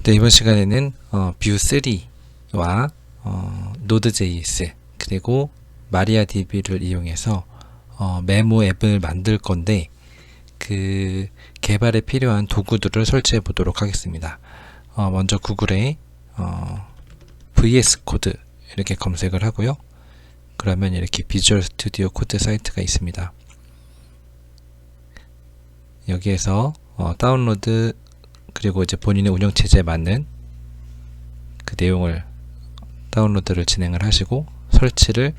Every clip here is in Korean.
네, 이번 시간에는 뷰3와 노드.js 그리고 마리아DB를 이용해서 메모 앱을 만들 건데 그 개발에 필요한 도구들을 설치해 보도록 하겠습니다. 먼저 구글에 VS 코드 이렇게 검색을 하고요. 그러면 이렇게 비주얼 스튜디오 코드 사이트가 있습니다. 여기에서 다운로드 그리고 이제 본인의 운영체제에 맞는 그 내용을 다운로드를 진행을 하시고 설치를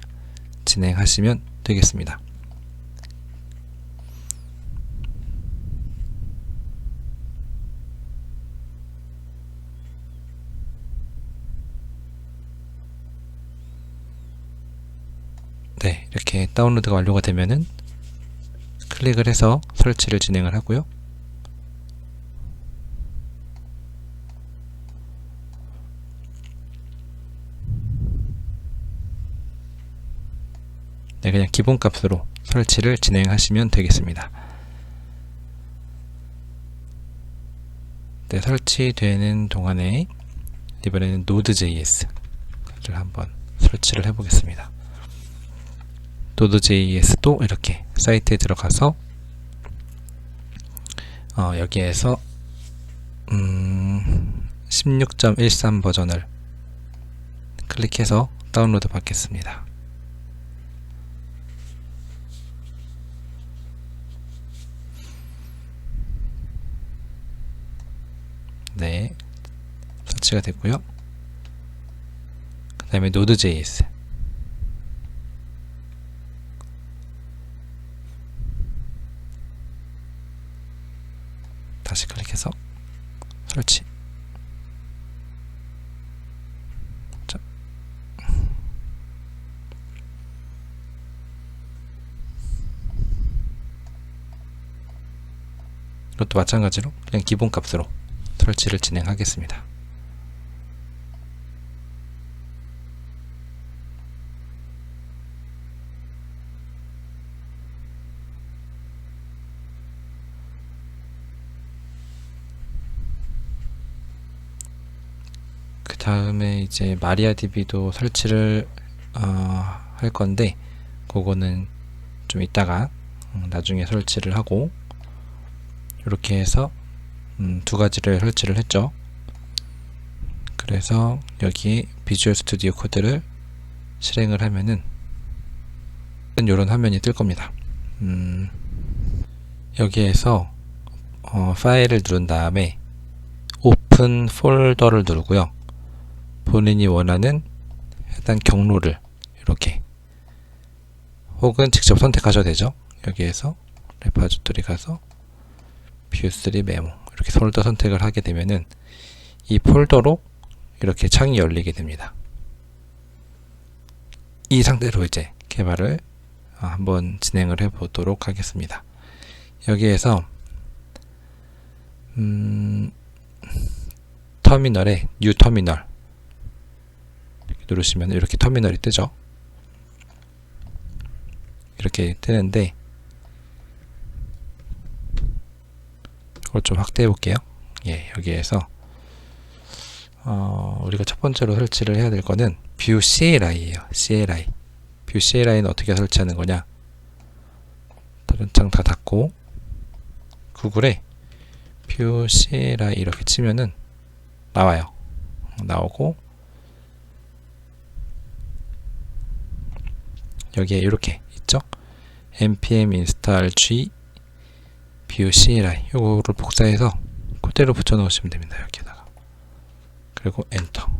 진행하시면 되겠습니다. 네, 이렇게 다운로드가 완료가 되면은 클릭을 해서 설치를 진행을 하고요. 네, 그냥 기본값으로 설치를 진행하시면 되겠습니다. 네, 설치되는 동안에 이번에는 노드.js를 한번 설치를 해보겠습니다. 노드.js도 이렇게 사이트에 들어가서 여기에서 16.13 버전을 클릭해서 다운로드 받겠습니다. 네, 설치가 됐고요. 그 다음에 노드.js 다시 클릭해서 설치. 자. 이것도 마찬가지로 그냥 기본값으로 설치를 진행하겠습니다. 그 다음에 이제 마리아DB도 설치를 할 건데 그거는 좀 이따가 나중에 설치를 하고 이렇게 해서 두 가지를 설치를 했죠. 그래서 여기 비주얼 스튜디오 코드를 실행을 하면은 이런 화면이 뜰 겁니다. 여기에서 파일을 누른 다음에 오픈 폴더를 누르고요. 본인이 원하는 해당 경로를 이렇게 혹은 직접 선택하셔도 되죠. 여기에서 레파지토리 가서 뷰3 메모 이렇게 폴더 선택을 하게 되면은 이 폴더로 이렇게 창이 열리게 됩니다. 이 상태로 이제 개발을 한번 진행을 해 보도록 하겠습니다. 여기에서 터미널에 뉴 터미널 누르시면 이렇게 터미널이 뜨죠. 이렇게 뜨는데 이걸 좀 확대해 볼게요. 예, 여기에서 우리가 첫 번째로 설치를 해야 될 거는 뷰 CLI예요. CLI. 뷰 CLI는 어떻게 설치하는 거냐? 다른 창 다 닫고 구글에 뷰 CLI 이렇게 치면은 나와요. 나오고 여기에 이렇게 있죠? npm install g 뷰 CLI 요거를 복사해서 그대로 붙여 넣으시면 됩니다. 여기다가 그리고 엔터.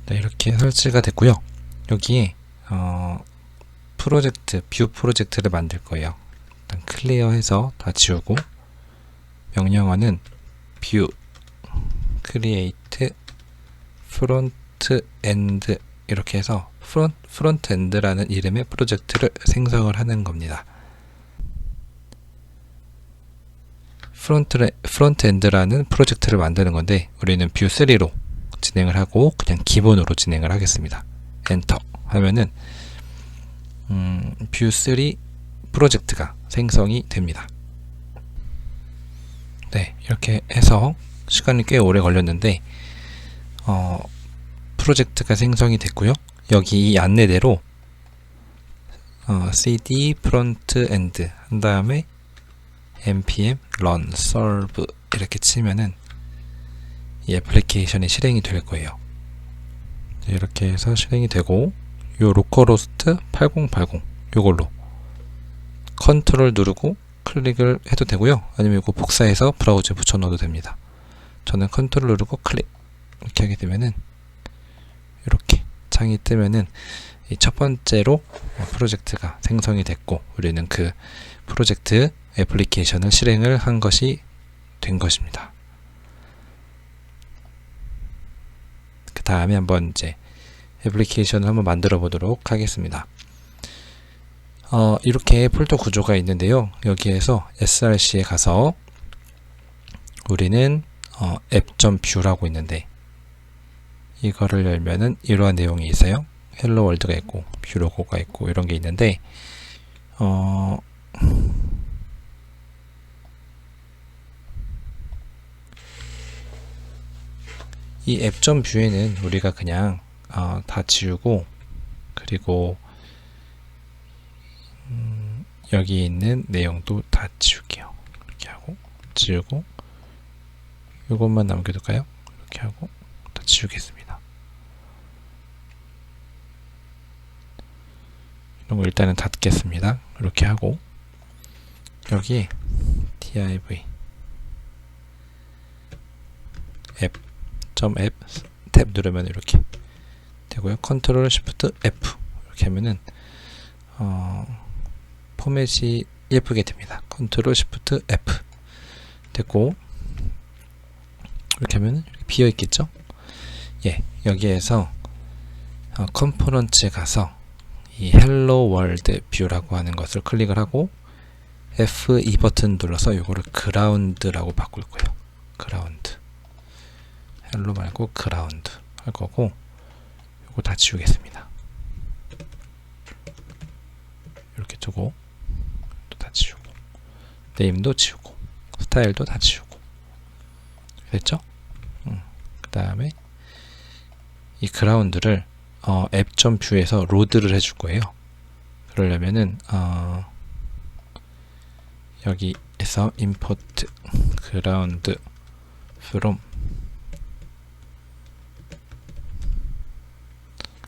네, 이렇게 설치가 됐고요. 여기에 프로젝트 뷰 프로젝트를 만들 거예요. 일단 클리어해서 다 지우고 명령어는 뷰 create front end 이렇게 해서 프론트 엔드라는 이름의 프로젝트를 생성을 하는 겁니다. 프론트 엔드라는 프로젝트를 만드는 건데 우리는 뷰3로 진행을 하고 그냥 기본으로 진행을 하겠습니다. 엔터 하면은 뷰3 프로젝트가 생성이 됩니다. 네, 이렇게 해서 시간이 꽤 오래 걸렸는데 프로젝트가 생성이 됐고요. 여기 이 안내대로 cd 프론트 엔드 한 다음에 npm run serve 이렇게 치면은 이 애플리케이션이 실행이 될 거예요. 이렇게 해서 실행이 되고, 요 로컬호스트 8080 요걸로 컨트롤 누르고 클릭을 해도 되고요. 아니면 이거 복사해서 브라우저에 붙여 넣어도 됩니다. 저는 컨트롤 누르고 클릭 이렇게 하게 되면은 이렇게 창이 뜨면은 이 첫 번째로 프로젝트가 생성이 됐고, 우리는 그 프로젝트 애플리케이션을 실행을 한 것이 된 것입니다. 그 다음에 한번 이제 애플리케이션을 한번 만들어 보도록 하겠습니다. 이렇게 폴더 구조가 있는데요. 여기에서 src에 가서 우리는 app.view라고 있는데, 이거를 열면은 이러한 내용이 있어요. 헬로 월드가 있고 뷰 로고가 있고 이런 게 있는데, 이 app.view에는 우리가 그냥 다 지우고, 그리고 여기 있는 내용도 다 지울게요. 이렇게 하고 지우고, 이것만 남겨둘까요? 이렇게 하고 다 지우겠습니다. 이런 거 일단은 닫겠습니다. 이렇게 하고, 여기 div app 탭 누르면 이렇게 되고요. 컨트롤 쉬프트 F 이렇게 하면은 포맷이 예쁘게 됩니다. 컨트롤 쉬프트 F 됐고, 이렇게 하면은 비어 있겠죠? 예, 여기에서 컴포넌츠에 가서 이 헬로 월드 뷰라고 하는 것을 클릭을 하고 F2 버튼 눌러서 이거를 그라운드라고 바꿀 거예요. 그라운드. 헬로 말고 그라운드 할 거고, 이거 다 지우겠습니다. 이렇게 두고, 또 다 지우고, 네임도 지우고, 스타일도 다 지우고, 됐죠? 그 다음에 이 그라운드를 app.view에서 로드를 해줄 거예요. 그러려면은 여기에서 import ground from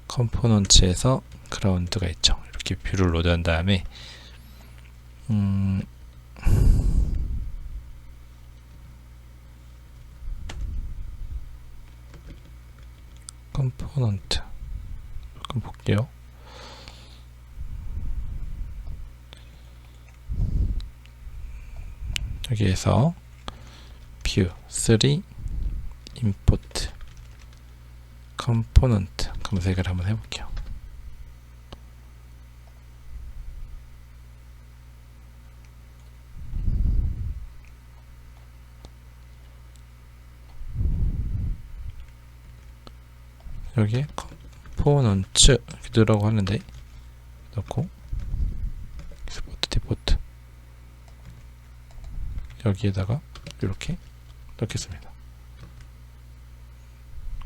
컴포넌츠에서 그라운드가 있죠. 이렇게 뷰를 로드한 다음에 컴포넌트 조금 볼게요. 여기에서 view 3 import component 검색을 한번 해볼게요. 여기에 컴포넌츠 이렇게 넣으라고 하는데, 넣고 익스포트 디포트 여기에다가 이렇게 넣겠습니다.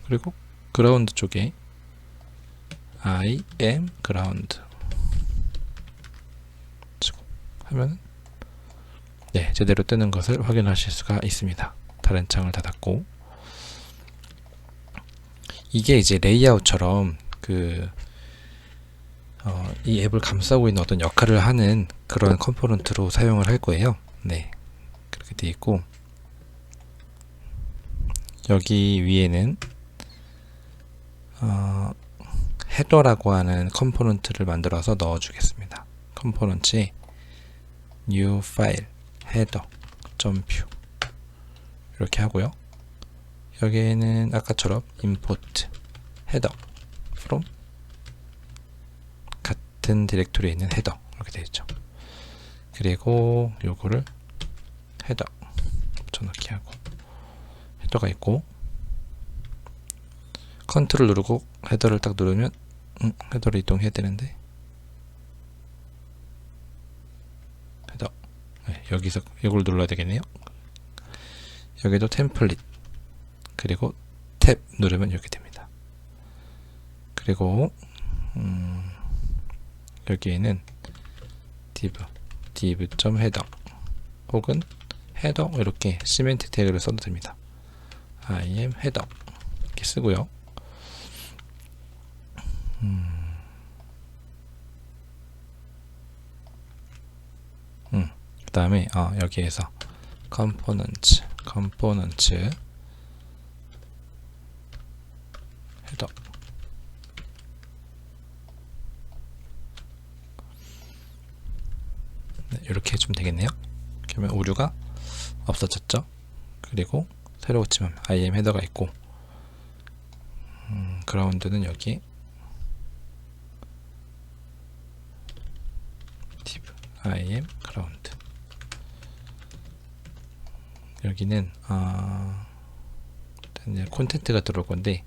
그리고 그라운드 쪽에 I am ground 치고 하면 네, 제대로 뜨는 것을 확인하실 수가 있습니다. 다른 창을 닫았고, 이게 이제 레이아웃처럼 이 앱을 감싸고 있는 어떤 역할을 하는 그런 컴포넌트로 사용을 할 거예요. 네, 그렇게 되어 있고, 여기 위에는 헤더라고 하는 컴포넌트를 만들어서 넣어 주겠습니다. 컴포넌트에 new file header.view 이렇게 하고요. 여기에는 아까처럼 import header from 같은 디렉토리에 있는 header 이렇게 되어 있죠. 그리고 요거를 header 붙여넣기 하고, 헤더가 있고, 컨트롤 누르고 헤더를 딱 누르면 헤더를 이동해야 되는데, 헤더 네, 여기서 이걸 눌러야 되겠네요. 여기도 템플릿 그리고 탭 누르면 이렇게 됩니다. 그리고 여기에는 div.header 혹은 header 이렇게 시멘틱 태그를 써도 됩니다. im header 이렇게 쓰고요. 그 다음에 여기에서 components header 네, 이렇게 해주면 되겠네요. 그러면 오류가 없어졌죠. 그리고 새로 고치면 im 헤더가 있고 그라운드는 여기 div im 그라운드 여기는 콘텐트가 들어올 건데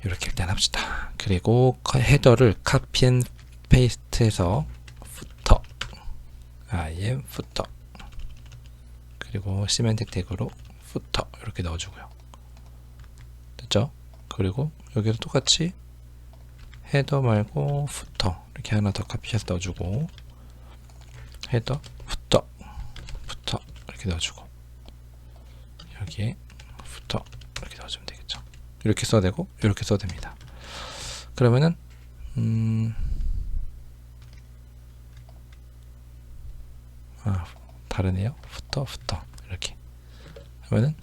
이렇게 일단 합시다. 그리고 헤더를 카피 앤 페이스트해서 footer im footer 그리고 시멘틱 태그로 footer 이렇게 넣어주고요. 됐죠? 그리고 여기도 똑같이 헤더 말고 footer 이렇게 하나 더 카피해서 넣어주고 헤더 footer 이렇게 넣어주고 여기에 footer 이렇게 넣어주면 되겠죠. 이렇게 써도 되고 이렇게 써도 됩니다. 그러면은 다르네요. footer 이렇게 그러면은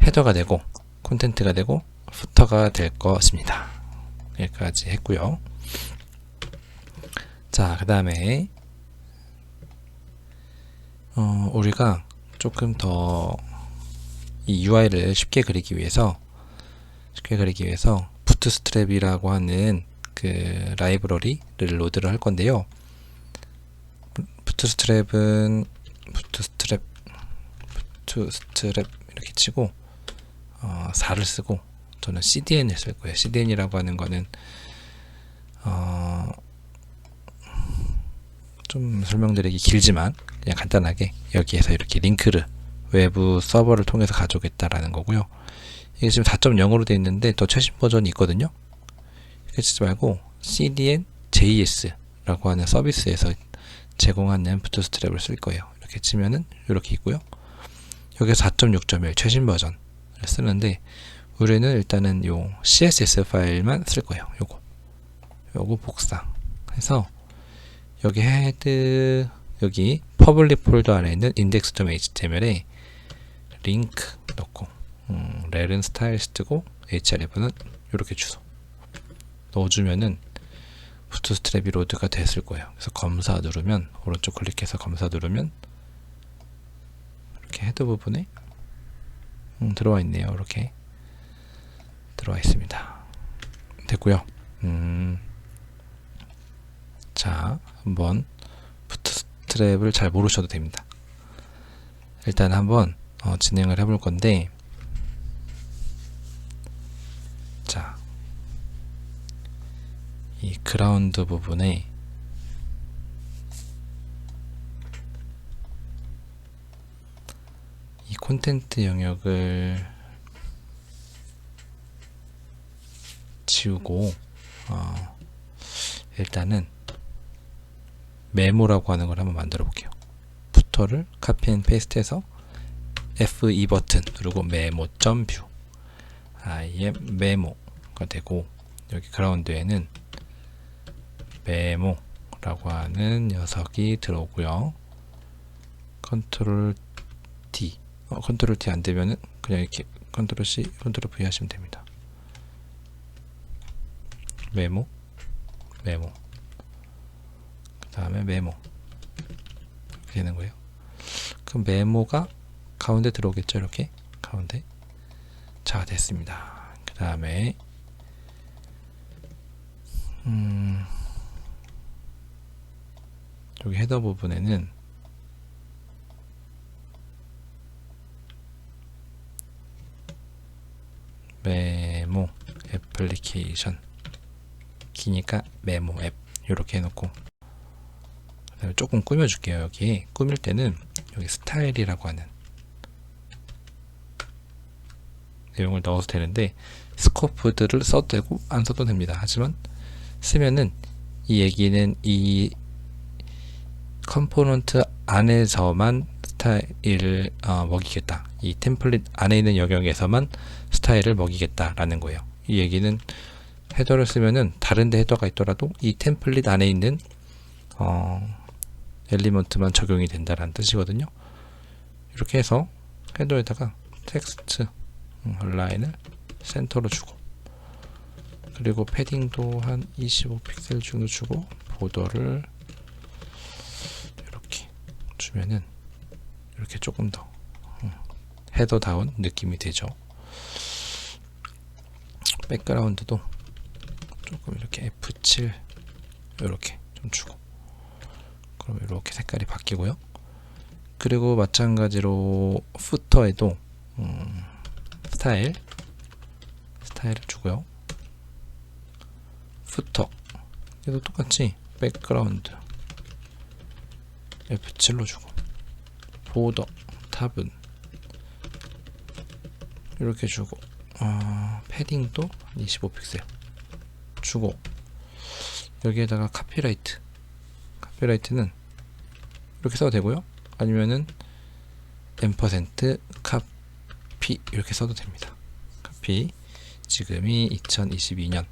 헤더가 되고 콘텐트가 되고 footer가 될 것입니다. 여기까지 했고요. 자, 그 다음에 우리가 조금 더 이 UI를 쉽게 그리기 위해서 부트스트랩이라고 하는 그 라이브러리를 로드를 할 건데요. 부트스트랩 이렇게 치고 4를 쓰고 저는 CDN을 쓸 거예요. CDN이라고 하는 거는 좀 설명드리기 길지만 그냥 간단하게 여기에서 이렇게 링크를 외부 서버를 통해서 가져오겠다라는 거고요. 이게 지금 4.0으로 되어 있는데 더 최신 버전이 있거든요. 이렇게 치지 말고 CDN JS라고 하는 서비스에서 제공하는 부트스트랩을 쓸 거예요. 이렇게 치면은 이렇게 있고요. 여기서 4.6.1 최신 버전을 쓰는데 우리는 일단은 요 CSS 파일만 쓸 거예요. 요거 복사해서 여기 헤드 여기 퍼블릭 폴더 안에 있는 index.html에 링크 넣고 렐은 스타일리스트고 href는 이렇게 주소 넣어주면은 부트스트랩이 로드가 됐을 거예요. 그래서 검사 누르면 오른쪽 클릭해서 검사 누르면 이렇게 헤더 부분에 들어와 있네요. 이렇게 들어와 있습니다. 됐고요. 자, 한번 부트스트랩을 잘 모르셔도 됩니다. 일단 한번 진행을 해볼 건데, 자, 이 그라운드 부분에 이 콘텐트 영역을 지우고 일단은 메모라고 하는 걸 한번 만들어 볼게요. 부터를 카피 앤 페이스트 해서 F2 버튼 누르고 메모.view im 메모가 되고 여기 그라운드에는 메모라고 하는 녀석이 들어오고요. 컨트롤 D 컨트롤 D 안 되면은 그냥 이렇게 컨트롤 C 컨트롤 V 하시면 됩니다. 메모 그 다음에 메모 이렇게 되는 거예요. 그럼 메모가 가운데 들어오겠죠. 이렇게 가운데. 자, 됐습니다. 그 다음에 여기 헤더 부분에는 메모 애플리케이션 기니까 메모 앱 이렇게 해놓고 조금 꾸며줄게요. 여기 꾸밀 때는 여기 스타일이라고 하는 내용을 넣어도 되는데 스코프들을 써도 되고 안 써도 됩니다. 하지만 쓰면은 이 얘기는 이 컴포넌트 안에서만 스타일을 먹이겠다. 이 템플릿 안에 있는 영역에서만 스타일을 먹이겠다라는 거예요. 이 얘기는 헤더를 쓰면은 다른 데 헤더가 있더라도 이 템플릿 안에 있는 엘리먼트만 적용이 된다라는 뜻이거든요. 이렇게 해서 헤더에다가 텍스트 라인을 센터로 주고, 그리고 패딩도 한 25픽셀 정도 주고, 보더를 이렇게 주면은 이렇게 조금 더 헤더다운 느낌이 되죠. 백그라운드도 조금 이렇게 F7 이렇게 좀 주고, 그럼 이렇게 색깔이 바뀌고요. 그리고 마찬가지로 푸터에도 스타일을 주고요. 푸터 얘도 똑같이 백그라운드 F7로 주고, 보더 탑은 이렇게 주고, 패딩도 25픽셀 주고, 여기에다가 카피라이트는 이렇게 써도 되고요. 아니면은 $카피 이렇게 써도 됩니다. 카피, 지금이 2022년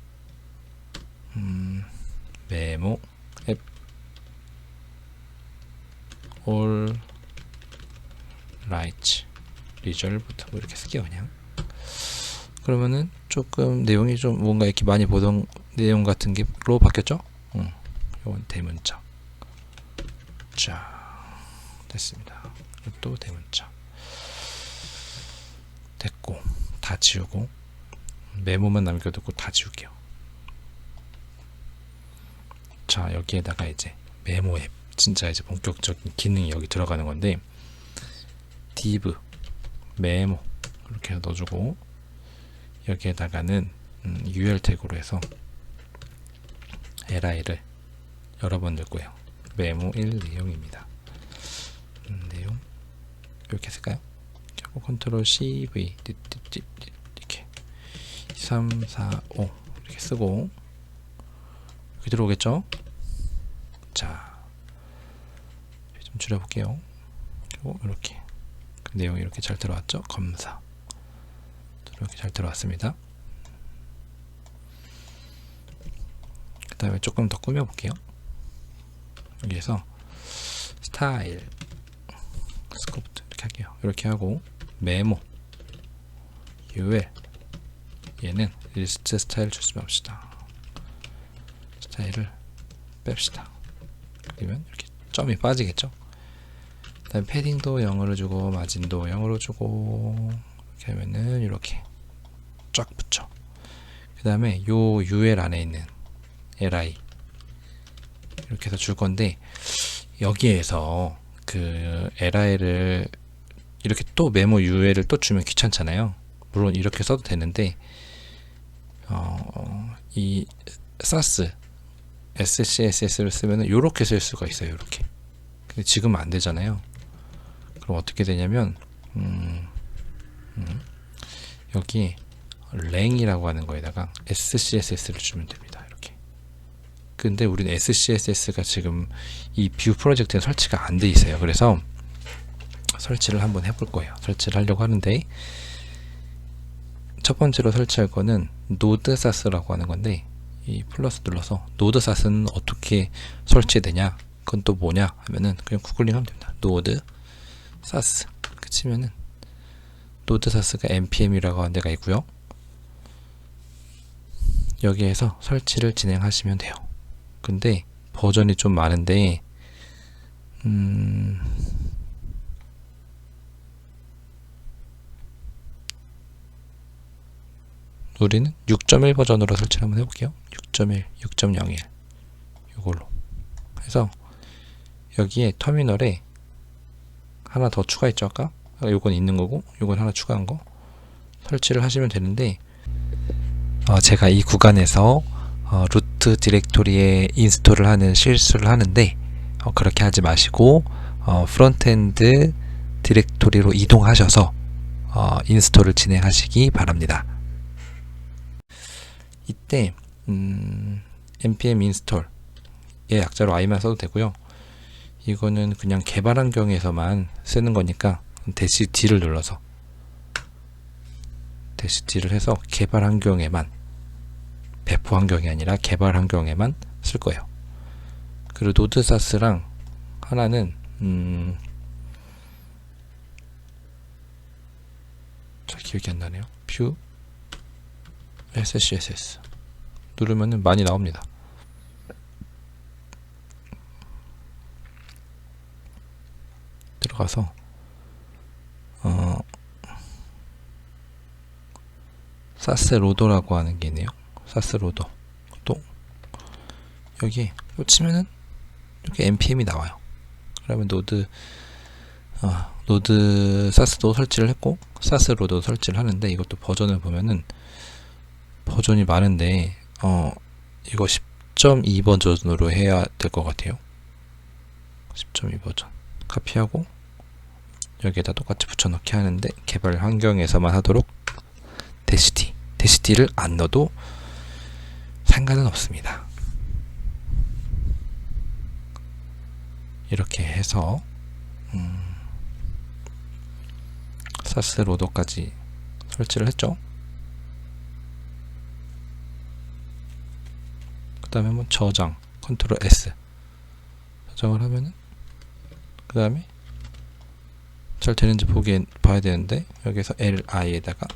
메모 앱 all right 리졸부터 뭐 이렇게 쓸게요. 그냥 그러면은 조금 내용이 좀 뭔가 이렇게 많이 보던 내용 같은 게로 바뀌었죠? 이건 대문자. 자, 됐습니다. 또 대문자 됐고, 다 지우고 메모만 남겨두고 다 지울게요. 자, 여기에다가 이제 메모 앱, 진짜 이제 본격적인 기능이 여기 들어가는 건데, div 메모 이렇게 넣어주고, 여기에다가는 ul 태그로 해서 li를 여러 번 넣고요. 메모 1 내용입니다. 내용 이렇게 쓸까요? 그리고 컨트롤 CV 이렇게 3, 4, 5 이렇게 쓰고, 이렇게 들어오겠죠? 자, 좀 줄여볼게요. 그리고 이렇게 그 내용이 이렇게 잘 들어왔죠? 검사 이렇게 잘 들어왔습니다. 그 다음에 조금 더 꾸며볼게요. 여기에서 스타일 스코프트 이렇게 할게요. 이렇게 하고, 메모 ul 얘는 리스트 스타일 주지 맙시다. 스타일을 뺍시다. 그러면 이렇게 점이 빠지겠죠. 그 다음에 패딩도 0으로 주고, 마진도 0으로 주고, 이렇게 하면은 이렇게 쫙 붙여. 그 다음에 요 ul 안에 있는 li 이렇게 해서 줄 건데, 여기에서 그 li를 이렇게 또 메모 ul을 또 주면 귀찮잖아요. 물론 이렇게 써도 되는데, 이 사스 SCSS를 쓰면은 요렇게 쓸 수가 있어요. 요렇게. 근데 지금은 안 되잖아요. 그럼 어떻게 되냐면 여기 랭이라고 하는 거에다가 SCSS를 주면 됩니다. 이렇게. 근데 우리는 SCSS가 지금 이 뷰 프로젝트에 설치가 안 돼 있어요. 그래서 설치를 한번 해볼 거예요. 설치를 하려고 하는데, 첫 번째로 설치할 거는 노드 사스라고 하는 건데, 이 플러스 눌러서 노드 사스는 어떻게 설치되냐, 그건 또 뭐냐 하면은 그냥 구글링 하면 됩니다. 노드 사스 이렇게 치면은 노드 사스가 npm이라고 하는 데가 있고요. 여기에서 설치를 진행하시면 돼요. 근데 버전이 좀 많은데 우리는 6.1 버전으로 설치를 한번 해볼게요. 6.1, 6.01 이걸로 해서 여기에 터미널에 하나 더 추가했죠. 아까 요건 있는 거고 요건 하나 추가한 거 설치를 하시면 되는데, 제가 이 구간에서 루트 디렉토리에 인스톨을 하는 실수를 하는데, 그렇게 하지 마시고 프론트엔드 디렉토리로 이동하셔서 인스톨을 진행하시기 바랍니다. 이때 npm install의 약자로 i만 써도 되고요. 이거는 그냥 개발 환경에서만 쓰는 거니까 -d를 눌러서 -d를 해서 개발 환경에만, 배포 환경이 아니라 개발 환경에만 쓸 거예요. 그리고 노드 사스랑 하나는 잘 기억이 안 나네요. 뷰 SCSS 누르면은 많이 나옵니다. 들어가서 사스 로더라고 하는 게 있네요. 사스 로더. 또 여기 치면은 이렇게 npm이 나와요. 그러면 노드 사스도 설치를 했고 사스 로더 설치를 하는데, 이것도 버전을 보면은 버전이 많은데 이거 10.2 버전으로 해야 될 것 같아요. 10.2 버전 카피하고 여기에다 똑같이 붙여넣기 하는데, 개발 환경에서만 하도록 -d를 안 넣어도 상관은 없습니다. 이렇게 해서 사스 로더까지 설치를 했죠. 그 다음에 한번 저장, 컨트롤 S 저장을 하면은, 그 다음에 잘 되는지 봐야 되는데, 여기서 li에다가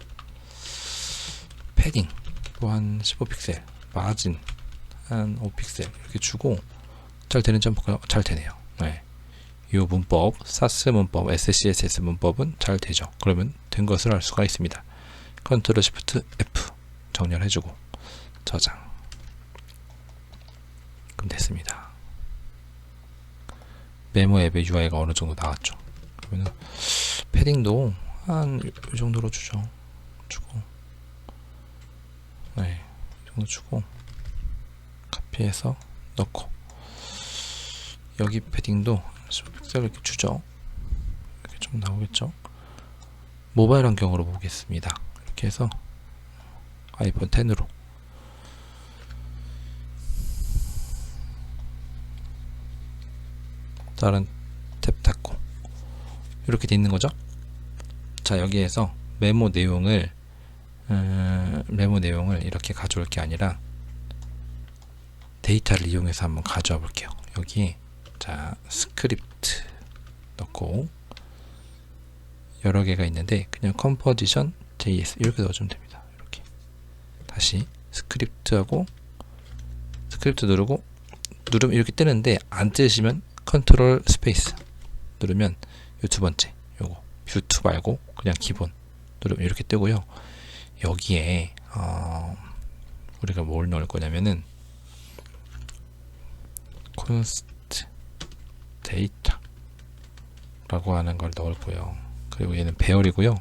패딩 뭐 한 15픽셀, 마진 한 5픽셀 이렇게 주고 잘 되는지 한번 볼까요? 잘 되네요. 네. 이 문법, 사스 문법, SCSS 문법은 잘 되죠. 그러면 된 것을 알 수가 있습니다. 컨트롤 시프트 F 정렬해주고 저장. 그럼 됐습니다. 메모 앱의 UI가 어느 정도 나왔죠. 그러면 패딩도 한 이 정도로 주죠. 주고, 네, 이 정도 주고 카피해서 넣고, 여기 패딩도 15픽셀 이렇게 주죠. 이렇게 좀 나오겠죠. 모바일 환경으로 보겠습니다. 이렇게 해서 아이폰 10으로 다른 탭 닫고 이렇게 돼 있는 거죠. 자, 여기에서 메모 내용을 이렇게 가져올 게 아니라 데이터를 이용해서 한번 가져와 볼게요. 여기 자, 스크립트 넣고 여러 개가 있는데 그냥 composition js 이렇게 넣어주면 됩니다. 이렇게 다시 스크립트하고 스크립트 누르면 이렇게 뜨는데, 안 뜨시면 컨트롤 스페이스 누르면 이 두 번째 요거 뷰2 말고 그냥 기본 누르면 이렇게 뜨고요. 여기에 우리가 뭘 넣을 거냐면은 const 데이터 라고 하는 걸 넣을 거예요. 그리고 얘는 배열이고요.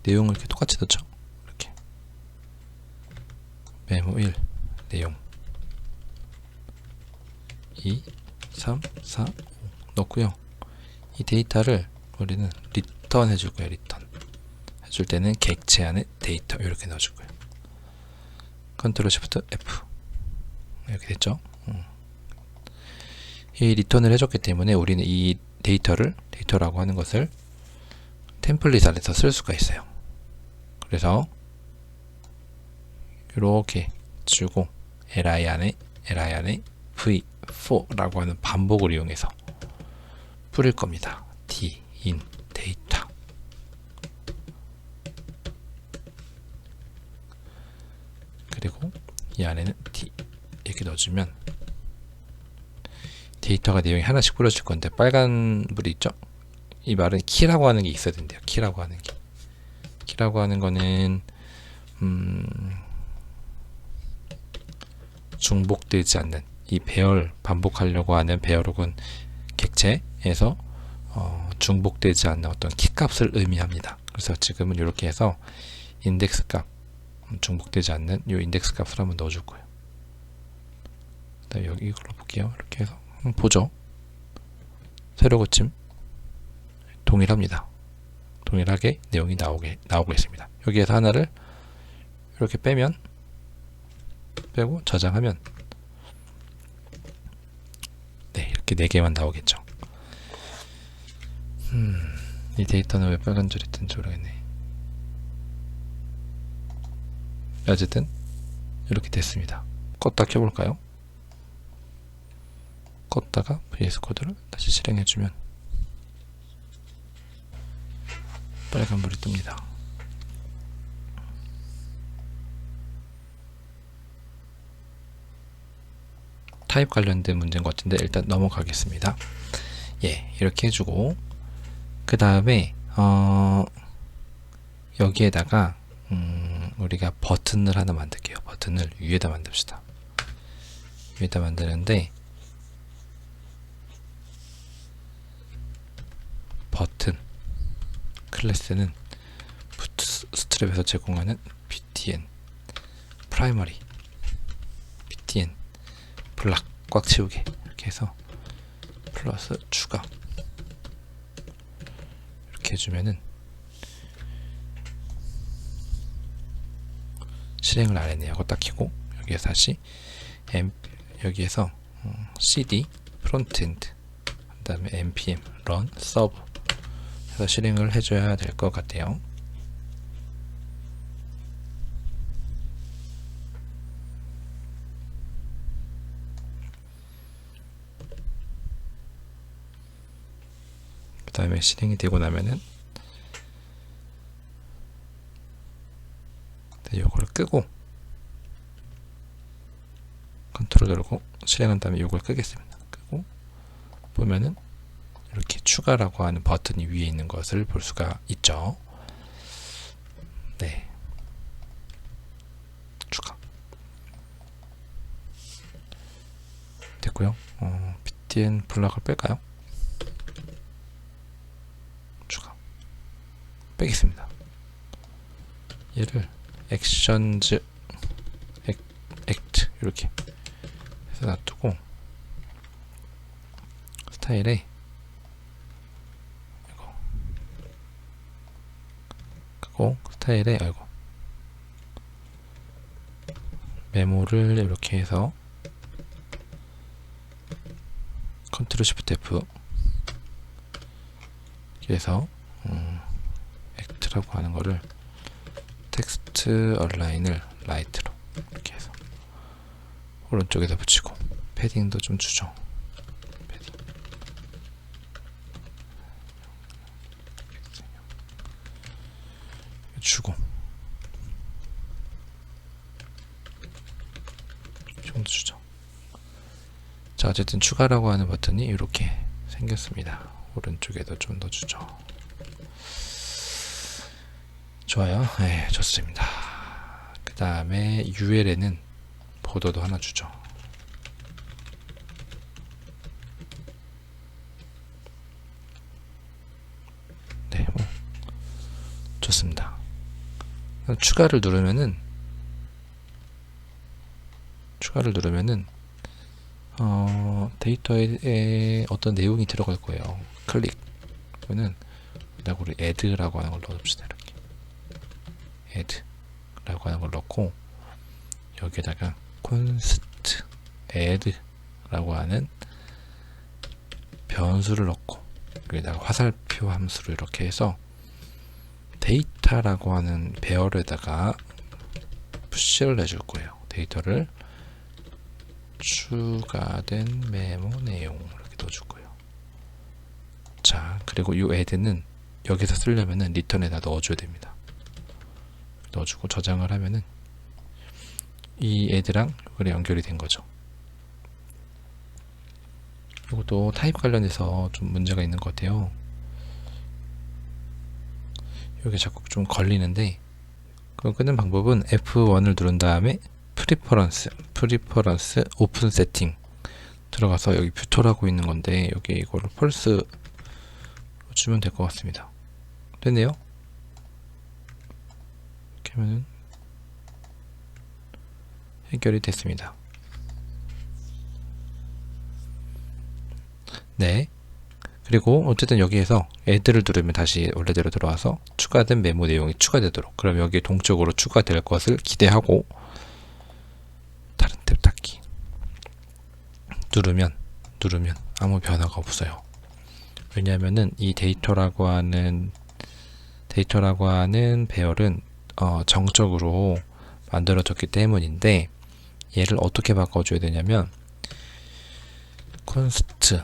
내용을 이렇게 똑같이 넣죠. 이렇게 메모 1 내용 2 3 4 5 넣고요. 이 데이터를 우리는 리턴 해줄 거예요. 리턴 해줄 때는 객체 안에 데이터 이렇게 넣어줄 거예요. 컨트롤 시프트 F 이렇게 됐죠. 이 리턴을 해줬기 때문에 우리는 이 데이터라고 하는 것을 템플릿 안에서 쓸 수가 있어요. 그래서 이렇게 주고 li 안에 v4라고 하는 반복을 이용해서 뿌릴 겁니다. d in 데이터. 그리고 이 안에는 d 이렇게 넣어주면 데이터가 내용이 하나씩 뿌려질 건데, 빨간 불이 있죠? 이 말은 키라고 하는 게 있어야 된대요. 키라고 하는 게. 키라고 하는 거는 중복되지 않는 이 배열, 반복하려고 하는 배열 혹은 객체에서 중복되지 않는 어떤 키 값을 의미합니다. 그래서 지금은 이렇게 해서 인덱스 값, 중복되지 않는 이 인덱스 값을 한번 넣어줄 거예요. 여기 이걸로 볼게요. 이렇게 해서 보죠. 세로 고침 동일합니다. 동일하게 내용이 나오고 있습니다. 여기에서 하나를 이렇게 빼고 저장하면 네, 이렇게 4개만 나오겠죠. 이 데이터는 왜 빨간 줄이 뜬지 모르겠네. 어쨌든 이렇게 됐습니다. 껐다 켜볼까요? 껐다가 VS 코드를 다시 실행해주면 빨간불이 뜹니다. 타입 관련된 문제인 것 같은데 일단 넘어가겠습니다. 예, 이렇게 해주고 그 다음에 여기에다가 우리가 버튼을 하나 만들게요. 버튼을 위에다 만듭시다. 위에다 만드는데 버튼 클래스는 부트스트랩에서 제공하는 btn 프라이머리 btn 블락 꽉 채우게 이렇게 해서 플러스 추가 이렇게 해주면은 실행을 안 했네요. 이거 딱 켜고 여기에서 다시 여기에서 cd 프론트엔드 그 다음에 npm run serve 해서 실행을 해줘야 될 것 같아요. 그 다음에 실행이 되고 나면은 요걸 끄고 컨트롤 누르고 실행한 다음에 요걸 끄겠습니다. 끄고 보면은 이렇게 추가라고 하는 버튼이 위에 있는 것을 볼 수가 있죠. 네. 추가. 됐고요. btn 블락을 뺄까요? 추가. 빼겠습니다. 얘를 액션즈 액트 이렇게 해서 놔두고 스타일에 스타일에 메모를 이렇게 해서 컨트롤 시프트 F 이렇게 해서 액트라고 하는 거를 텍스트 얼라인을 라이트로 이렇게 해서 오른쪽에다 붙이고 패딩도 좀 주죠. 패딩. 주고 좀 더 주죠. 자, 어쨌든 추가라고 하는 버튼이 이렇게 생겼습니다. 오른쪽에도 좀 더 주죠. 좋아요. 네, 좋습니다. 그 다음에 UL에는 보도도 하나 주죠. 네, 좋습니다. 추가를 누르면은 데이터에 어떤 내용이 들어갈 거예요. 클릭. 그러면은 우리 add라고 하는 걸 넣어줍시다. 이렇게 add라고 하는 걸 넣고 여기에다가 const add라고 하는 변수를 넣고 여기다가 화살표 함수를 이렇게 해서 데이터라고 하는 배열에다가 푸시를 해줄 거예요. 데이터를 추가된 메모 내용 이렇게 넣어줄 거예요. 자, 그리고 이 add는 여기서 쓰려면은 리턴에다 넣어줘야 됩니다. 넣어주고 저장을 하면은 이 add랑 이거랑 연결이 된 거죠. 이것도 타입 관련해서 좀 문제가 있는 것 같아요. 여기 자꾸 좀 걸리는데 그걸 끄는 방법은 F1을 누른 다음에 프리퍼런스 오픈 세팅 들어가서 여기 뷰토라고 있는 건데 여기 이거를 펄스 주면 될 것 같습니다. 됐네요. 이렇게 하면은 해결이 됐습니다. 네. 그리고 어쨌든 여기에서 add를 누르면 다시 원래대로 들어와서 추가된 메모 내용이 추가되도록, 그럼 여기에 동적으로 추가될 것을 기대하고 다른 탭 닫기 누르면 아무 변화가 없어요. 왜냐하면은 이 데이터라고 하는 배열은 정적으로 만들어졌기 때문인데, 얘를 어떻게 바꿔줘야 되냐면 const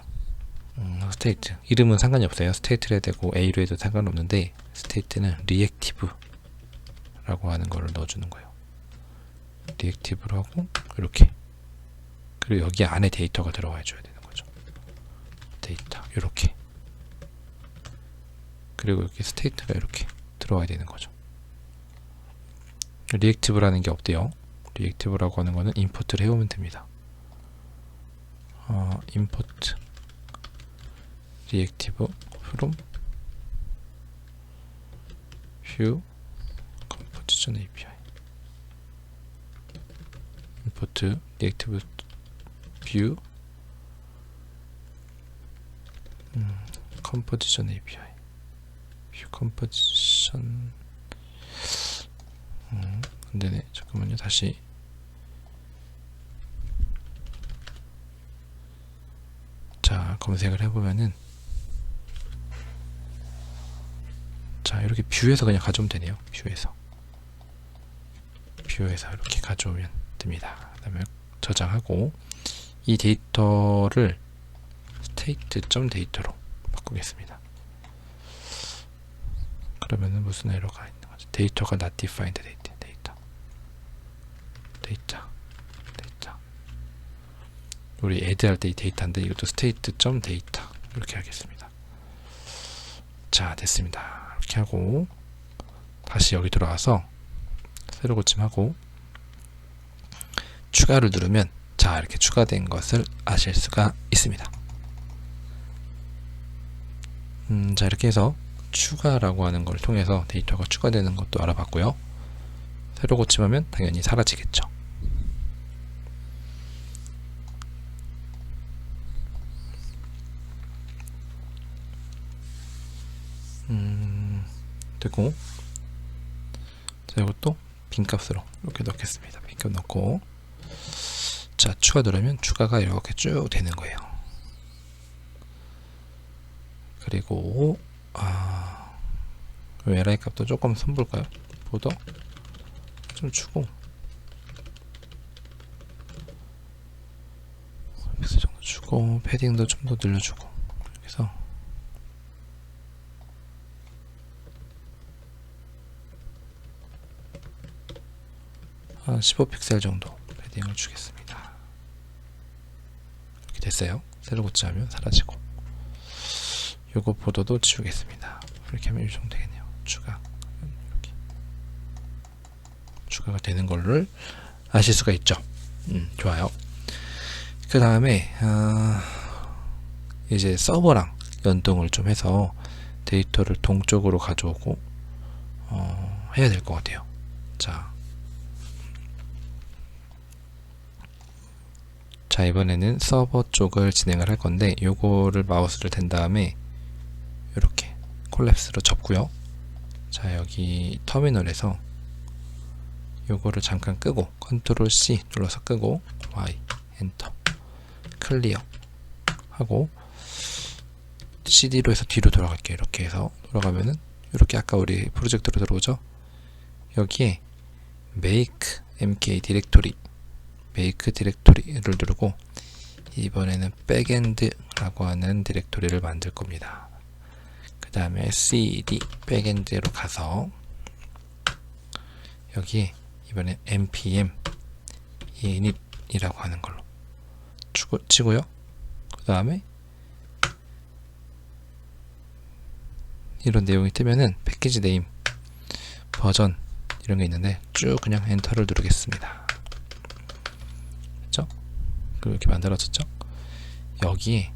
스테이트, 이름은 상관이 없어요. 스테이트로 해도 되고 A로 해도 상관없는데, 스테이트는 reactive라고 하는 거를 넣어주는 거예요. reactive로 하고 이렇게, 그리고 여기 안에 데이터가 들어와 줘야 되는 거죠. 데이터 이렇게, 그리고 여기 스테이트가 이렇게 들어와야 되는 거죠. reactive라는 게 없대요. reactive라고 하는 거는 임포트를 해오면 됩니다. import reactive from view composition API, import reactive view composition API, view composition 안되네. 잠깐만요. 다시 자 검색을 해보면은, 자 이렇게 뷰에서 그냥 가져오면 되네요. 뷰에서 이렇게 가져오면 됩니다. 그 다음에 저장하고 이 데이터를 state.data로 바꾸겠습니다. 그러면은 무슨 에러가 있는 거죠? 데이터가 not defined 데이터 우리 add 할 때 이 데이터인데, 이것도 state.data 이렇게 하겠습니다. 자 됐습니다. 이렇게 하고 다시 여기 들어와서 새로 고침하고 추가를 누르면, 자 이렇게 추가된 것을 아실 수가 있습니다. 자 이렇게 해서 추가라고 하는 걸 통해서 데이터가 추가되는 것도 알아봤고요. 새로 고침하면 당연히 사라지겠죠. 됐고, 자 이것도 빈값으로 이렇게 넣겠습니다. 빈값 넣고, 자 추가 누르면 추가가 이렇게 쭉 되는 거예요. 그리고 LI 값도 조금 손볼까요? 보더 좀 주고, 픽스 정도 주고, 패딩도 좀 더 늘려주고, 그래서 한 15픽셀 정도 패딩을 주겠습니다. 이렇게 됐어요. 새로 고치하면 사라지고, 요거 보더도 지우겠습니다. 이렇게 하면 이 정도 되겠네요. 이렇게 추가가 되는 거를 아실 수가 있죠. 좋아요. 그 다음에 이제 서버랑 연동을 좀 해서 데이터를 동쪽으로 가져오고 해야 될 것 같아요. 자 이번에는 서버 쪽을 진행을 할 건데, 요거를 마우스를 댄 다음에 이렇게 콜랩스로 접고요. 자 여기 터미널에서 요거를 잠깐 끄고 컨트롤 C 눌러서 끄고 Y 엔터 클리어 하고 CD로 해서 뒤로 돌아갈게요. 이렇게 해서 돌아가면은 이렇게 아까 우리 프로젝트로 들어오죠. 여기에 make mk 디렉토리 를 누르고, 이번에는 백엔드라고 하는 디렉토리를 만들 겁니다. 그 다음에 cd 백엔드로 가서 여기 이번에 npm init이라고 하는 걸로 치고요. 그 다음에 이런 내용이 뜨면은 패키지 네임, 버전 이런 게 있는데 쭉 그냥 엔터를 누르겠습니다. 그렇죠? 그리고 이렇게 만들어졌죠? 여기에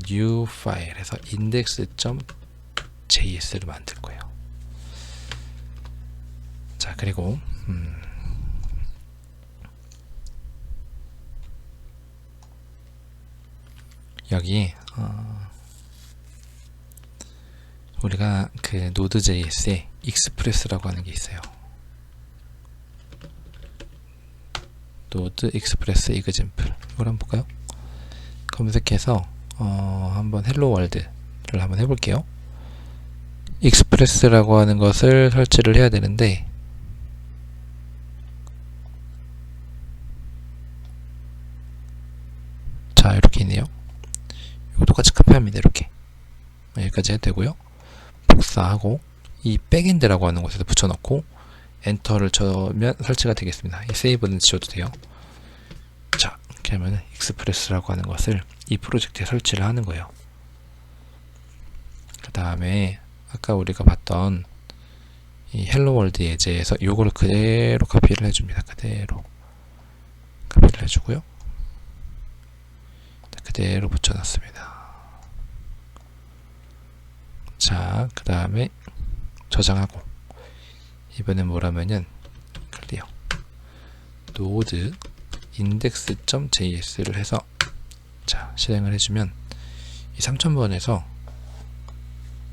new 파일에서 index.js를 만들 거예요. 자 그리고 여기 우리가 그 노드.js에 익스프레스라고 하는 게 있어요. 노드 익스프레스 이그젠플, 이걸 한번 볼까요? 검색해서 한번 헬로 월드를 한번 해볼게요. 익스프레스라고 하는 것을 설치를 해야 되는데, 자, 이렇게 있네요. 이거 똑같이 카피합니다. 이렇게 여기까지 해도 되고요. 복사하고 이 백엔드라고 하는 곳에다 붙여넣고 엔터를 쳐면 설치가 되겠습니다. 이 세이브는 지워도 돼요. 자, 이렇게 하면 익스프레스라고 하는 것을 이 프로젝트에 설치를 하는 거예요. 그 다음에 아까 우리가 봤던 이 헬로 월드 예제에서 요거를 그대로 카피를 해줍니다. 그대로 카피를 해주고요. 그대로 붙여놨습니다. 자, 그 다음에 저장하고, 이번엔 뭐라면은 클리어 노드 index.js를 해서 자, 실행을 해주면 이 3000번에서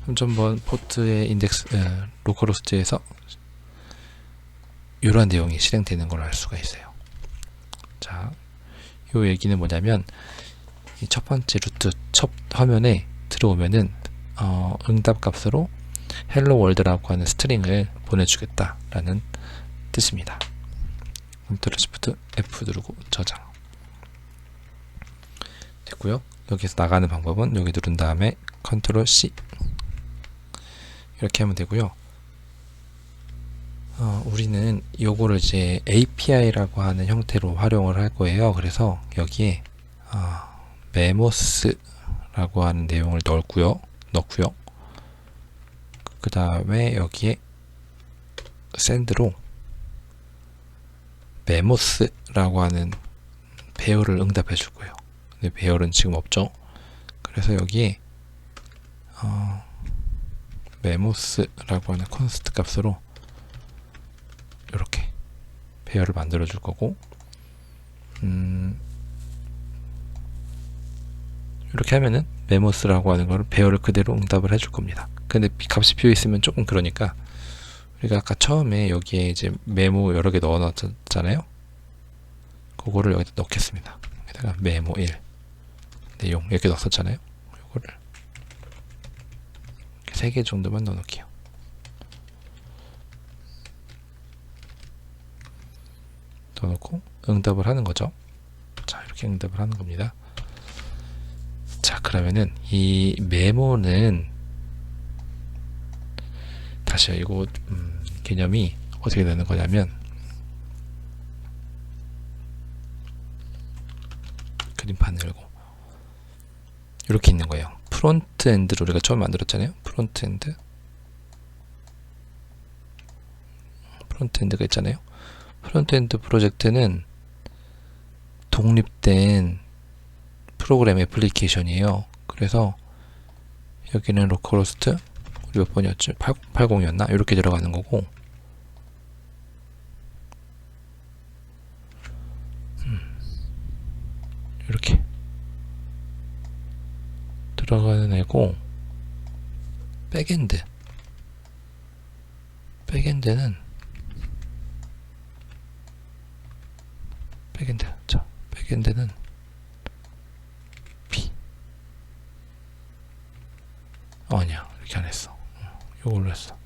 3000번 포트의 인덱스 로컬호스트에서 이러한 내용이 실행되는 걸 알 수가 있어요. 자, 요 얘기는 뭐냐면 이 첫 번째 루트 첫 화면에 들어오면은 응답 값으로 헬로 월드라고 하는 스트링을 보내주겠다라는 뜻입니다. 컨트롤 시프트 F 누르고 저장 됐고요. 여기서 나가는 방법은 여기 누른 다음에 컨트롤 C 이렇게 하면 되고요. 우리는 요거를 이제 API라고 하는 형태로 활용을 할 거예요. 그래서 여기에 메모스라고 하는 내용을 넣고요. 그 다음에 여기에 샌드로 메모스라고 하는 배열을 응답해 줄 거예요. 근데 배열은 지금 없죠. 그래서 여기에 메모스라고 하는 컨스트 값으로 이렇게 배열을 만들어 줄 거고, 이렇게 하면은 메모스라고 하는 거를 배열을 그대로 응답을 해줄 겁니다. 근데 값이 비어 있으면 조금 그러니까 우리가 아까 처음에 여기에 이제 메모 여러 개 넣어 놨잖아요. 그거를 여기다 넣겠습니다. 여기다가 메모 1 내용 이렇게 넣었잖아요. 이거를 3개 정도만 넣어 놓을게요. 넣어 놓고 응답을 하는 거죠. 자, 이렇게 응답을 하는 겁니다. 자, 그러면은 이 메모는 다시요. 이거 개념이 어떻게 되는 거냐면, 그림판 열고 이렇게 있는 거예요. 프론트 엔드를 우리가 처음 만들었잖아요. 프론트 엔드가 있잖아요. 프론트 엔드 프로젝트는 독립된 프로그램 애플리케이션이에요. 그래서 여기는 로컬호스트 우리 몇 번이었죠? 8080이었나? 이렇게 들어가는 거고, 이렇게 들어가는 애고, 백엔드는 B 아니야, 이렇게 안 했어. 이걸로 했어.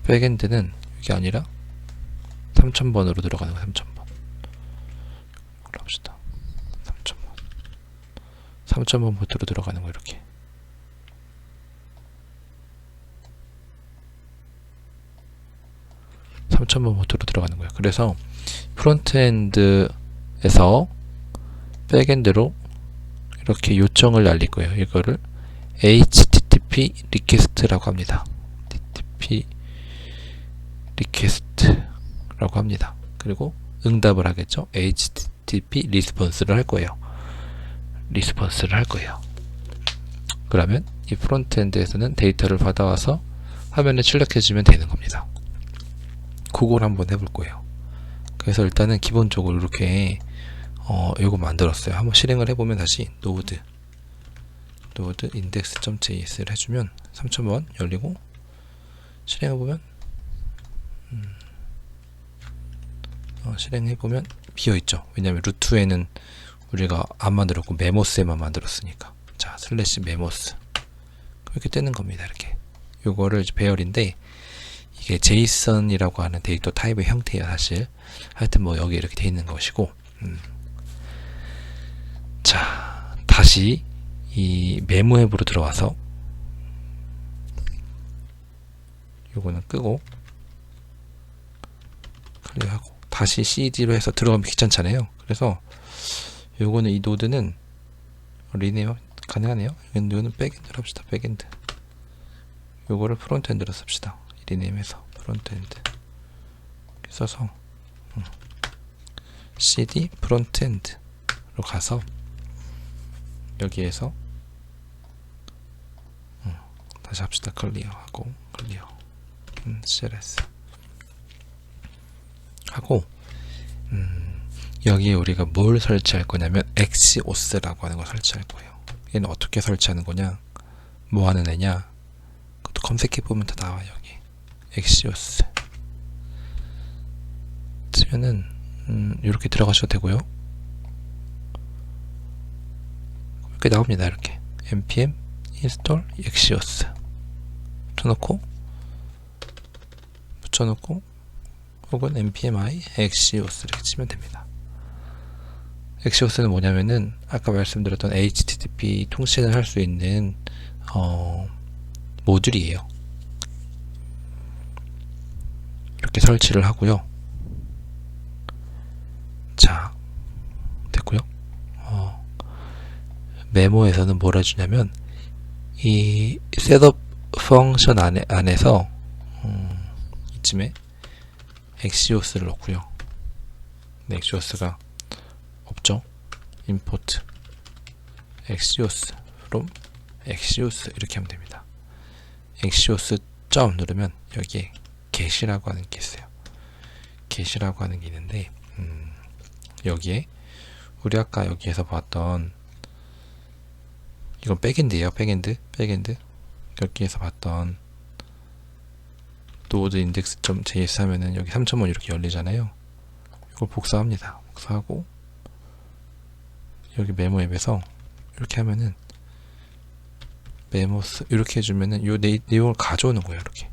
백엔드는 이게 아니라 3000번으로 들어가는 거. 3000번 올라옵시다. 3000번 포트로 들어가는 거. 이렇게 3000번 포트로 들어가는 거예요. 그래서 프론트엔드에서 백엔드로 이렇게 요청을 날릴 거예요. 이거를 HTTP 리퀘스트라고 합니다. HTTP 리퀘스트라고 합니다. 그리고 응답을 하겠죠. HTTP 리스폰스를 할 거예요. 그러면 이 프론트엔드에서는 데이터를 받아와서 화면에 출력해주면 되는 겁니다. 그걸 한번 해볼 거예요. 그래서 일단은 기본적으로 이렇게 요거 만들었어요. 한번 실행을 해보면 다시 노드 index.js를 해주면 3000번 열리고 실행해보면 실행해보면 비어있죠. 왜냐면 루트에는 우리가 안 만들었고 메모스에만 만들었으니까. 자, 슬래시 메모스 이렇게 뜨는 겁니다. 이렇게 요거를 배열인데 이게 제이슨이라고 하는 데이터 타입의 형태예요. 사실 하여튼 뭐 여기 이렇게 돼 있는 것이고 자, 다시 이 메모 앱으로 들어와서 요거는 끄고 클릭하고 다시 CD로 해서 들어가면 귀찮잖아요. 그래서 요거는 이 노드는 리네어 가능하네요. 이거는 백엔드로 합시다. 백엔드. 요거를 프론트엔드로 씁시다. 리네임해서 프론트엔드 써서 cd 프론트엔드로 가서 여기에서 다시 합시다. 클리어하고 클리어 cls 하고 여기에 우리가 뭘 설치할 거냐면 엑시오스라고 하는 걸 설치할 거예요. 얘는 어떻게 설치하는 거냐, 뭐 하는 애냐, 그것도 검색해 보면 다 나와요. 여기 엑시오스 치면은 이렇게 들어가셔도 되고요. 이렇게 나옵니다. 이렇게 npm install 엑시오스 붙여놓고 혹은 npm i 엑시오스 이렇게 치면 됩니다. 엑시오스는 뭐냐면은 아까 말씀드렸던 HTTP 통신을 할 수 있는 모듈이에요. 이렇게 설치를 하고요. 자, 됐고요. 메모에서는 뭘 해주냐면 이 셋업 펑션 안에서 이쯤에 엑시오스를 넣고요. 네, 엑시오스가 없죠. import 엑시오스 from 엑시오스 이렇게 하면 됩니다. 엑시오스 점 누르면 여기에 get이라고 하는 게 있어요. get이라고 하는 게 있는데 여기에 우리 아까 여기에서 봤던 이건 백엔드예요. 백엔드 여기에서 봤던 node index.js 하면은 여기 3000번 이렇게 열리잖아요. 이걸 복사합니다. 복사하고 여기 메모 앱에서 이렇게 하면은 메모스 이렇게 해주면은 요 내용을 가져오는 거예요. 이렇게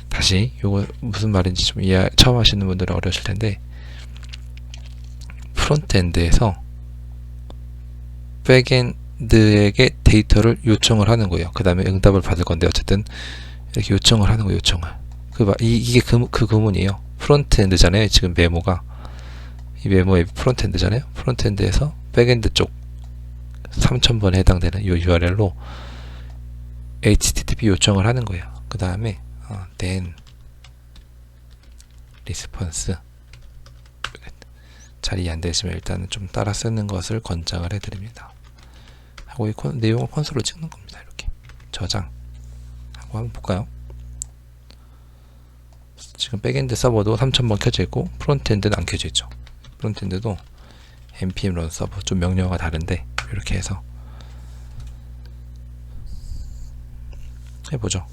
다시 요거 무슨 말인지 좀 처음 하시는 분들은 어려우실 텐데 프론트엔드에서 백엔드에게 데이터를 요청을 하는 거예요. 그 다음에 응답을 받을 건데 어쨌든 이렇게 요청을 하는 거예요. 요청을 이게 그 구문이에요. 프론트엔드잖아요. 지금 메모가 이 메모 앱 프론트엔드잖아요. 프론트엔드에서 백엔드 쪽 3000번에 해당되는 이 URL로 HTTP 요청을 하는 거예요. 그 다음에 then response 잘 이해 안 되시면 일단은 좀 따라 쓰는 것을 권장을 해드립니다. 하고 이 내용을 콘솔로 찍는 겁니다. 이렇게 저장 하고 한번 볼까요? 지금 백엔드 서버도 3000번 켜져 있고 프론트엔드는 안 켜져 있죠. 프론트엔드도 npm run 서버 좀 명령어가 다른데 이렇게 해서 해보죠.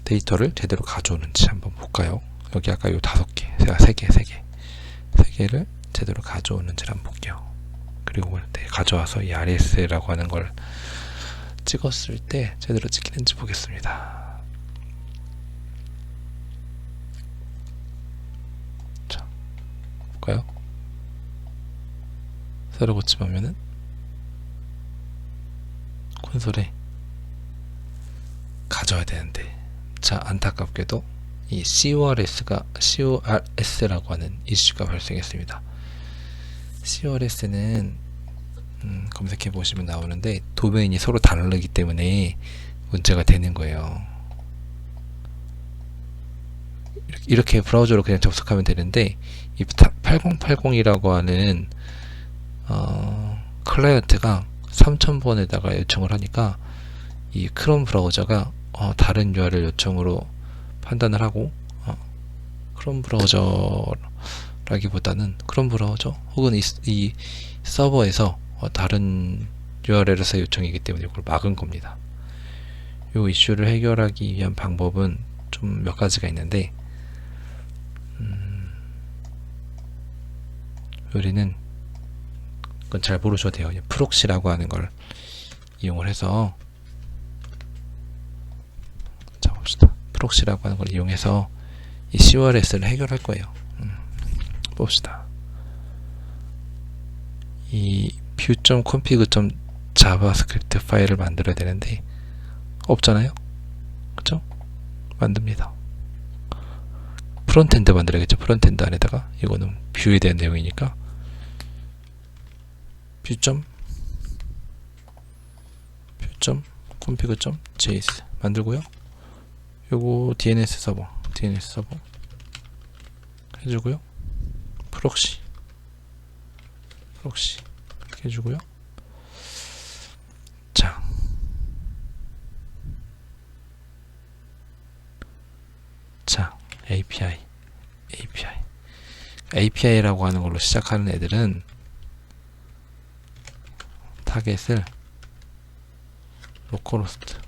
데이터를 제대로 가져오는지 한번 볼까요? 여기 아까 요 5개, 제가 3개를 제대로 가져오는지를 한번 볼게요. 그리고 가져와서 이 RS라고 하는 걸 찍었을 때 제대로 찍히는지 보겠습니다. 자, 볼까요? 새로 고침하면은 콘솔에 가져야 되는데, 자, 안타깝게도 이 CORS라고 하는 이슈가 발생했습니다. CORS는 검색해 보시면 나오는데 도메인이 서로 다르기 때문에 문제가 되는 거예요. 이렇게 브라우저로 그냥 접속하면 되는데 이 8080이라고 하는 클라이언트가 3000번에다가 요청을 하니까 이 크롬 브라우저가 다른 URL 요청으로 판단을 하고 크롬 브라우저라기보다는 크롬 브라우저 혹은 이 서버에서 다른 URL에서 요청이기 때문에 이걸 막은 겁니다. 이 이슈를 해결하기 위한 방법은 좀 몇 가지가 있는데, 우리는 그건 잘 모르셔도 돼요. 프록시라고 하는 걸 이용을 해서, 자 봅시다. 프록시라고 하는 걸 이용해서 이 CORS를 해결할 거예요. 봅시다. 이 view.config.javascript 파일을 만들어야 되는데 없잖아요. 그쵸? 만듭니다. 프론트엔드 만들어야겠죠. 프론트엔드 안에다가 이거는 뷰에 대한 내용이니까 view.config.js 만들고요. 요거 DNS 서버 해주고요. 프록시 이렇게 해주고요. 자 API라고 하는 걸로 시작하는 애들은 타겟을 로컬호스트가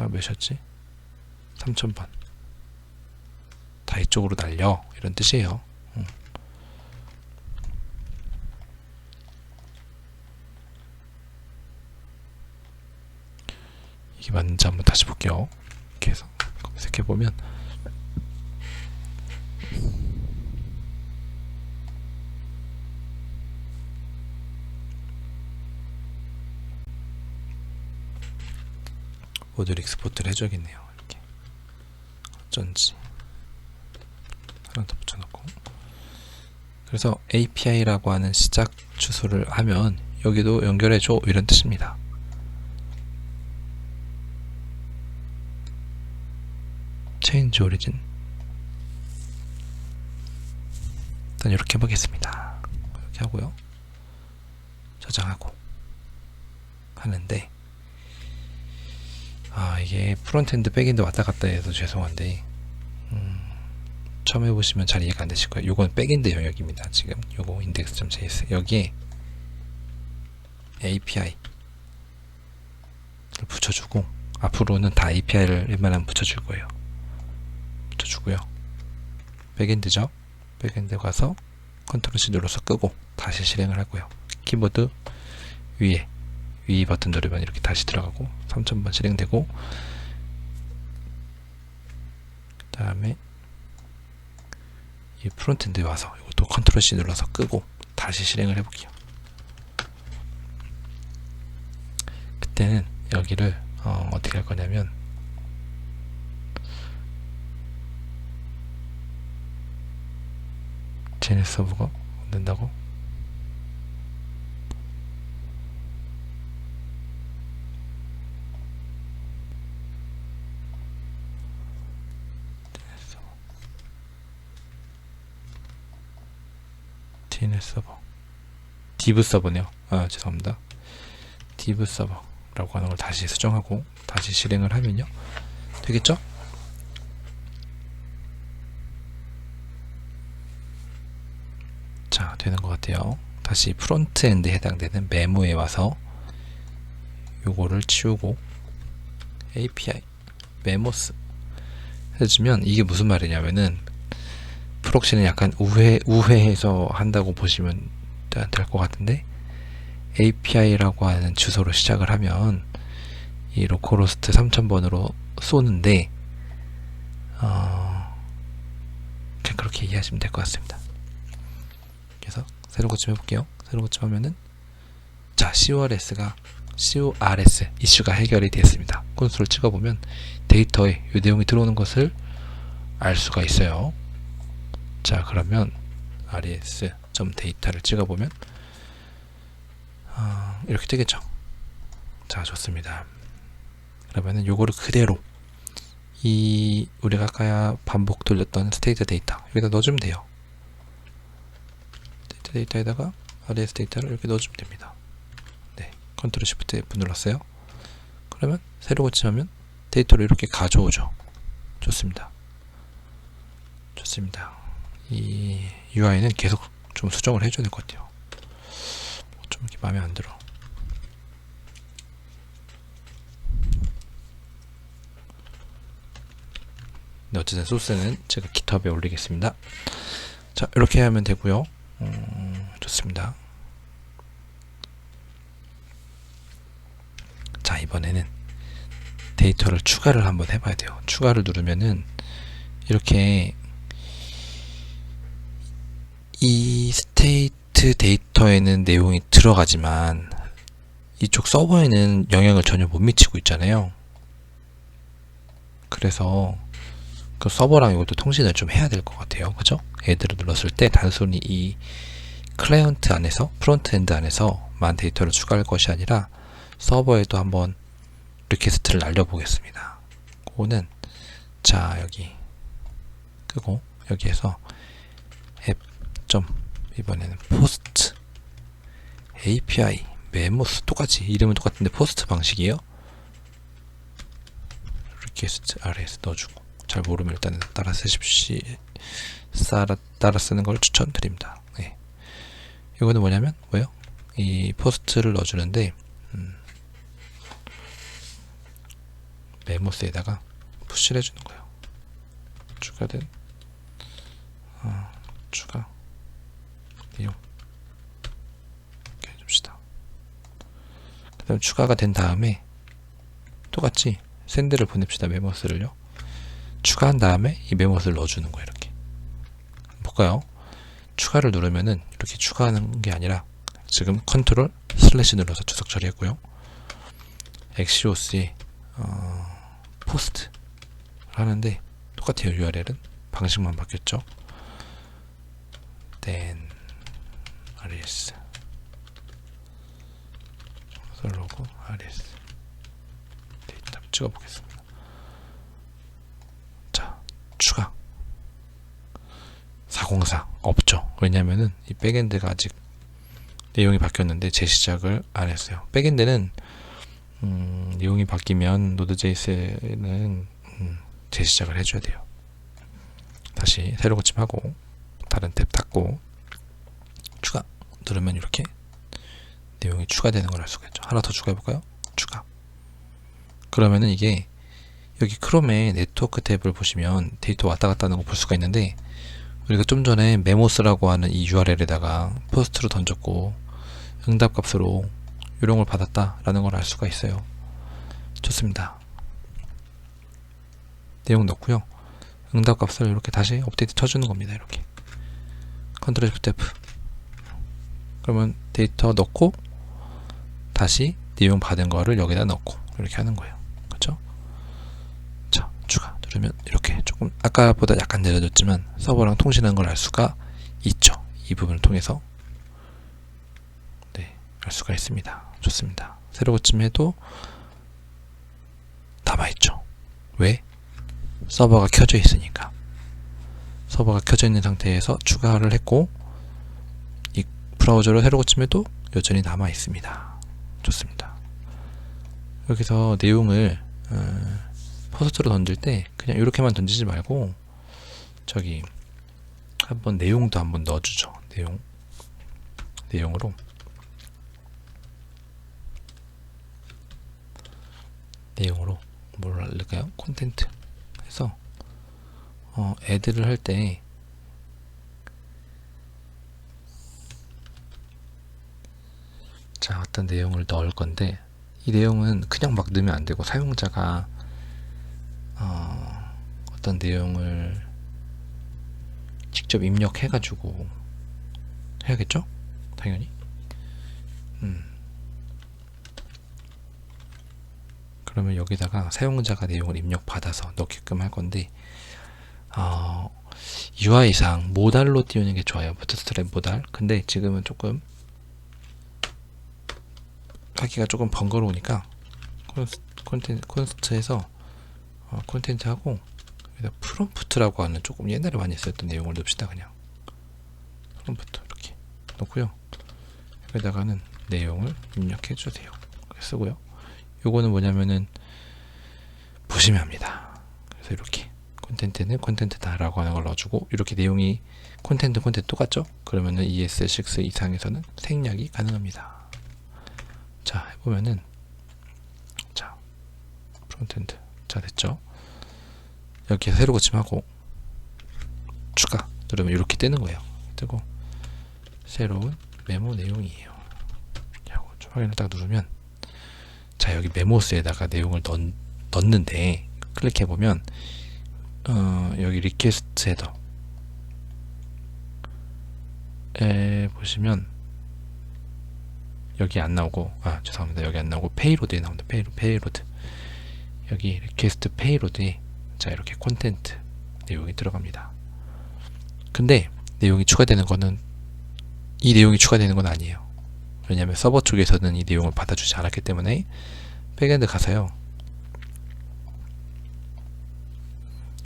몇이었지? 3000번 다 이쪽으로 날려, 이런 뜻이에요. 이게 맞는지 한번 다시 볼게요. 이렇게 해서 검색해보면 모듈 익스포트를 해줘야겠네요. 이렇게 어쩐지 하나 더 붙여놓고, 그래서 API라고 하는 시작 주소를 하면 여기도 연결해줘, 이런 뜻입니다. change origin 일단 이렇게 해보겠습니다. 이렇게 하고요. 저장하고 하는데, 이게 프론트엔드 백엔드 왔다 갔다 해서 죄송한데 처음 해보시면 잘 이해가 안 되실 거예요. 요건 백엔드 영역입니다. 지금 요거 index.js 여기에 API를 붙여주고, 앞으로는 다 API를 웬만하면 붙여줄 거예요. 붙여주고요. 백엔드죠. 백엔드 가서 컨트롤 C 눌러서 끄고 다시 실행을 하고요. 키보드 위 버튼 누르면 이렇게 다시 들어가고 3000번 실행되고, 그 다음에 이 프론트엔드에 와서 이것도 컨트롤 C 눌러서 끄고 다시 실행을 해볼게요. 그때는 여기를 어떻게 할 거냐면, DNS 서버가 안 된다고? DNS 서버 div 서버네요. 죄송합니다. div 서버라고 하는 걸 다시 수정하고 다시 실행을 하면요, 되겠죠? 자, 되는 것 같아요. 다시 프론트엔드에 해당되는 메모에 와서 요거를 치우고 API 메모스 해주면, 이게 무슨 말이냐면은 프록시는 약간 우회해서 한다고 보시면 될 것 같은데, API라고 하는 주소로 시작을 하면 이 로컬호스트 3000번으로 쏘는데, 그냥 그렇게 이해하시면 될 것 같습니다. 그래서 새로 고침 해볼게요. 새로 고침하면은, 자, CORS 이슈가 해결이 되었습니다. 콘솔을 찍어보면 데이터에 이 내용이 들어오는 것을 알 수가 있어요. 자, 그러면 res.data를 찍어보면 이렇게 뜨겠죠. 자, 좋습니다. 그러면은 요거를 그대로 이 우리가 아까 반복 돌렸던 스테이트 데이터 여기다 넣어주면 돼요. 스테이트 데이터에다가 res 데이터를 이렇게 넣어주면 됩니다. 네, 컨트롤 시프트 F 눌렀어요. 그러면 새로 고침하면 데이터를 이렇게 가져오죠. 좋습니다. 이 UI는 계속 좀 수정을 해줘야 될 것 같아요. 좀 이렇게 마음에 안 들어. 네, 어쨌든 소스는 제가 GitHub에 올리겠습니다. 자, 이렇게 하면 되고요. 좋습니다. 자, 이번에는 데이터를 추가를 한번 해봐야 돼요. 추가를 누르면은 이렇게 이 스테이트 데이터에는 내용이 들어가지만 이쪽 서버에는 영향을 전혀 못 미치고 있잖아요. 그래서 그 서버랑 이것도 통신을 좀 해야 될 것 같아요. 그죠? 애들을 눌렀을 때 단순히 이 클라이언트 안에서, 프론트엔드 안에서만 데이터를 추가할 것이 아니라 서버에도 한번 리퀘스트를 날려보겠습니다. 그거는 자, 여기 끄고 여기에서 앱 이번에는 포스트 API 메모스 똑같이 이름은 똑같은데 포스트 방식이에요. 리퀘스트 RS 넣어주고, 잘 모르면 일단은 따라 쓰십시오. 따라 쓰는 걸 추천드립니다. 네. 이거는 뭐냐면 뭐예요? 이 포스트를 넣어주는데 메모스에다가 푸시를 해주는 거예요. 추가된 추가 내용 이렇게 해줍시다. 그 다음 추가가 된 다음에 똑같이 샌드를 보냅시다. 메모스를요. 추가한 다음에 이 메모스를 넣어주는 거예요. 이렇게 볼까요? 추가를 누르면은 이렇게 추가하는 게 아니라 지금 컨트롤 슬래시 눌러서 주석 처리했고요. 엑시오스에 포스트 하는데 똑같아요. URL은 방식만 바뀌었죠. then rs 로고 rs 데이터 찍어 보겠습니다. 자, 추가 404 없죠. 왜냐면은 이 백엔드가 아직 내용이 바뀌었는데 재시작을 안 했어요. 백엔드는 내용이 바뀌면 노드.js는 재시작을 해줘야 돼요. 다시 새로 고침하고 다른 탭 닫고 추가 누르면 이렇게 내용이 추가되는 걸 알 수가 있죠. 하나 더 추가해볼까요? 추가. 그러면은 이게 여기 크롬의 네트워크 탭을 보시면 데이터 왔다 갔다 하는 거 볼 수가 있는데, 우리가 좀 전에 메모스라고 하는 이 URL에다가 포스트로 던졌고 응답 값으로 요령을 받았다라는 걸 알 수가 있어요. 좋습니다. 내용 넣고요. 응답 값을 이렇게 다시 업데이트 쳐주는 겁니다. 이렇게 컨트롤 F 그러면 데이터 넣고 다시 내용 받은 거를 여기다 넣고 이렇게 하는 거예요. 그렇죠? 자, 추가 누르면 이렇게 조금 아까보다 약간 느려졌지만 서버랑 통신하는 걸 알 수가 있죠. 이 부분을 통해서 알 수가 있습니다. 좋습니다. 새로 고침해도 남아있죠. 왜? 서버가 켜져 있으니까. 서버가 켜져 있는 상태에서 추가를 했고 이 브라우저로 새로 고침해도 여전히 남아 있습니다. 좋습니다. 여기서 내용을 포스트로 던질 때 그냥 이렇게만 던지지 말고 저기 한번 내용도 한번 넣어주죠. 내용으로 뭘 할까요? 콘텐트 해서 애드를 할 때 자, 어떤 내용을 넣을 건데 이 내용은 그냥 막 넣으면 안 되고 사용자가 어떤 내용을 직접 입력해 가지고 해야겠죠? 당연히. 그러면 여기다가 사용자가 내용을 입력받아서 넣게끔 할 건데 UI상 모달로 띄우는 게 좋아요. 부트스트랩 모달. 근데 지금은 조금 하기가 조금 번거로우니까 콘스트에서 콘텐트하고 여기다 프롬프트라고 하는 조금 옛날에 많이 쓰였던 내용을 넣읍시다. 그냥 프롬프트 이렇게 넣고요. 여기다가는 내용을 입력해 주세요. 쓰고요. 요거는 뭐냐면은 보시면 합니다. 그래서 이렇게 콘텐트는 콘텐트다라고 하는 걸 넣어주고, 이렇게 내용이 콘텐트 똑같죠? 그러면은 ES6 이상에서는 생략이 가능합니다. 자, 해보면은, 자, 프론트엔드. 자, 됐죠? 여기에 새로 고침하고, 추가 누르면 이렇게 뜨는 거예요. 뜨고, 새로운 메모 내용이에요. 확인을 딱 누르면, 자, 여기 메모스에다가 내용을 넣는데, 클릭해보면, 여기 리퀘스트 헤더에 보시면, 여기 안 나오고, 죄송합니다. 여기 안 나오고, 페이로드에 나온다. 페이로드. 여기 리퀘스트 페이로드에, 자, 이렇게 콘텐트 내용이 들어갑니다. 근데, 내용이 추가되는 거는, 이 내용이 추가되는 건 아니에요. 왜냐하면 서버 쪽에서는 이 내용을 받아주지 않았기 때문에, 백엔드 가서요.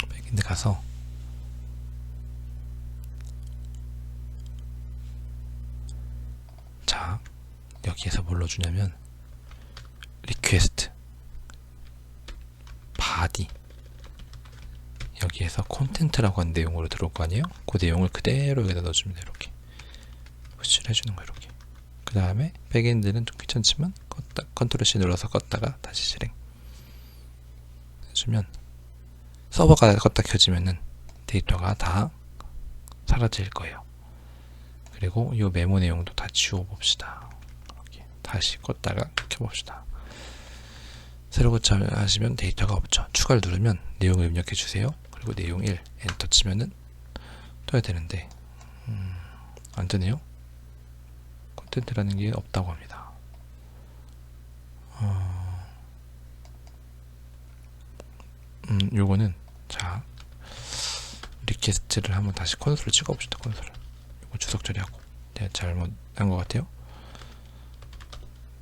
백엔드 가서, 자, 여기에서 뭘 넣어주냐면, 리퀘스트, 바디, 여기에서 콘텐트라고 하는 내용으로 들어올 거 아니에요? 그 내용을 그대로 여기다 넣어주면 돼요. 이렇게 푸시를 해주는 거예요. 이렇게. 그 다음에 백엔드는 좀 귀찮지만 컨트롤 C 눌러서 껐다가 다시 실행 해주면, 서버가 껐다 켜지면은 데이터가 다 사라질 거예요. 그리고 이 메모 내용도 다 지워 봅시다. 이렇게 다시 껐다가 켜봅시다. 새로 고침하시면 데이터가 없죠. 추가를 누르면 내용을 입력해 주세요. 그리고 내용 1 엔터 치면은 떠야 되는데, 안 뜨네요. 콘텐트라는 게 없다고 합니다. 요거는, 자, 리퀘스트를 한번 다시 콘솔을 찍어 봅시다. 콘솔을. 요거 주석 처리하고. 내가 잘못한 것 같아요.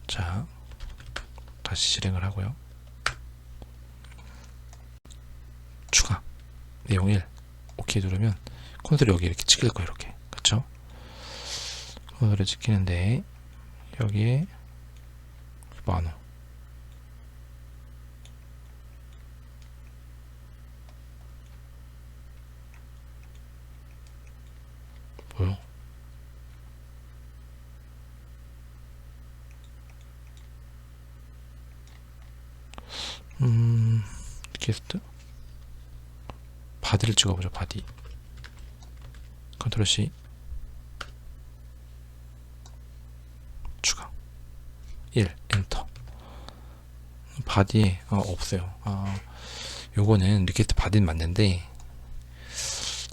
자, 다시 실행을 하고요. 추가 내용 1 오케이 누르면 콘솔이 여기 이렇게 찍힐 거예요. 이렇게. 그쵸? 콘솔을 찍히는데, 여기에 만호, 뭐요? 리퀘스트 바디를 찍어보죠. 바디 컨트롤 C 추가 1 엔터. 바디에 없어요. 요거는 리퀘스트 바디는 맞는데,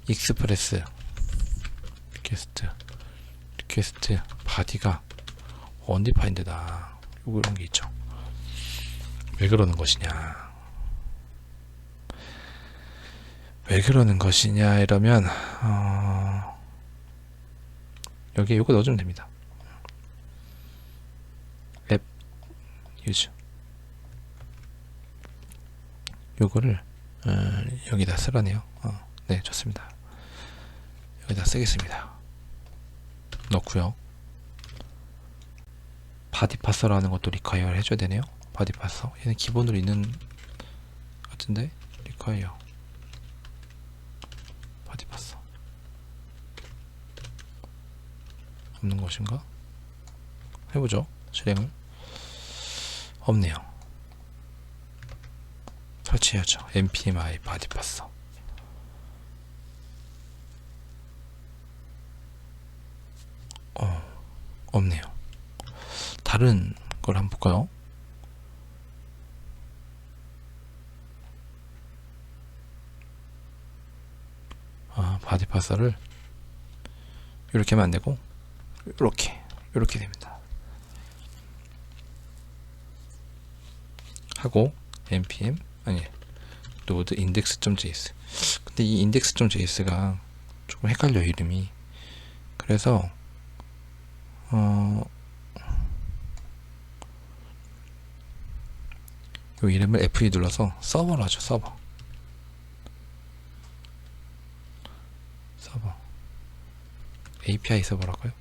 익스프레스 리퀘스트 바디가 언디파인드다. 요거 이런 게 있죠. 왜 그러는 것이냐? 이러면, 여기에 요거 넣어주면 됩니다. 앱 유즈. 요거를 여기다 쓰라네요. 네, 좋습니다. 여기다 쓰겠습니다. 넣고요. 바디 파서라는 것도 리콰이어 해줘야 되네요. 바디 파서. 얘는 기본으로 있는 같은데, 리콰이어 바디 파서 없는 것인가? 해보죠. 실행을. 없네요. 설치해야죠. npmi 바디 파서. 없네요. 다른 걸 한번 볼까요? 바디 파서를 이렇게 하면 안 되고, 이렇게 됩니다. 하고 npm node index.js. 근데 이 index.js가 조금 헷갈려, 이름이. 그래서 이 이름을 F2 눌러서 서버로 하죠. 서버 API 서버라고요?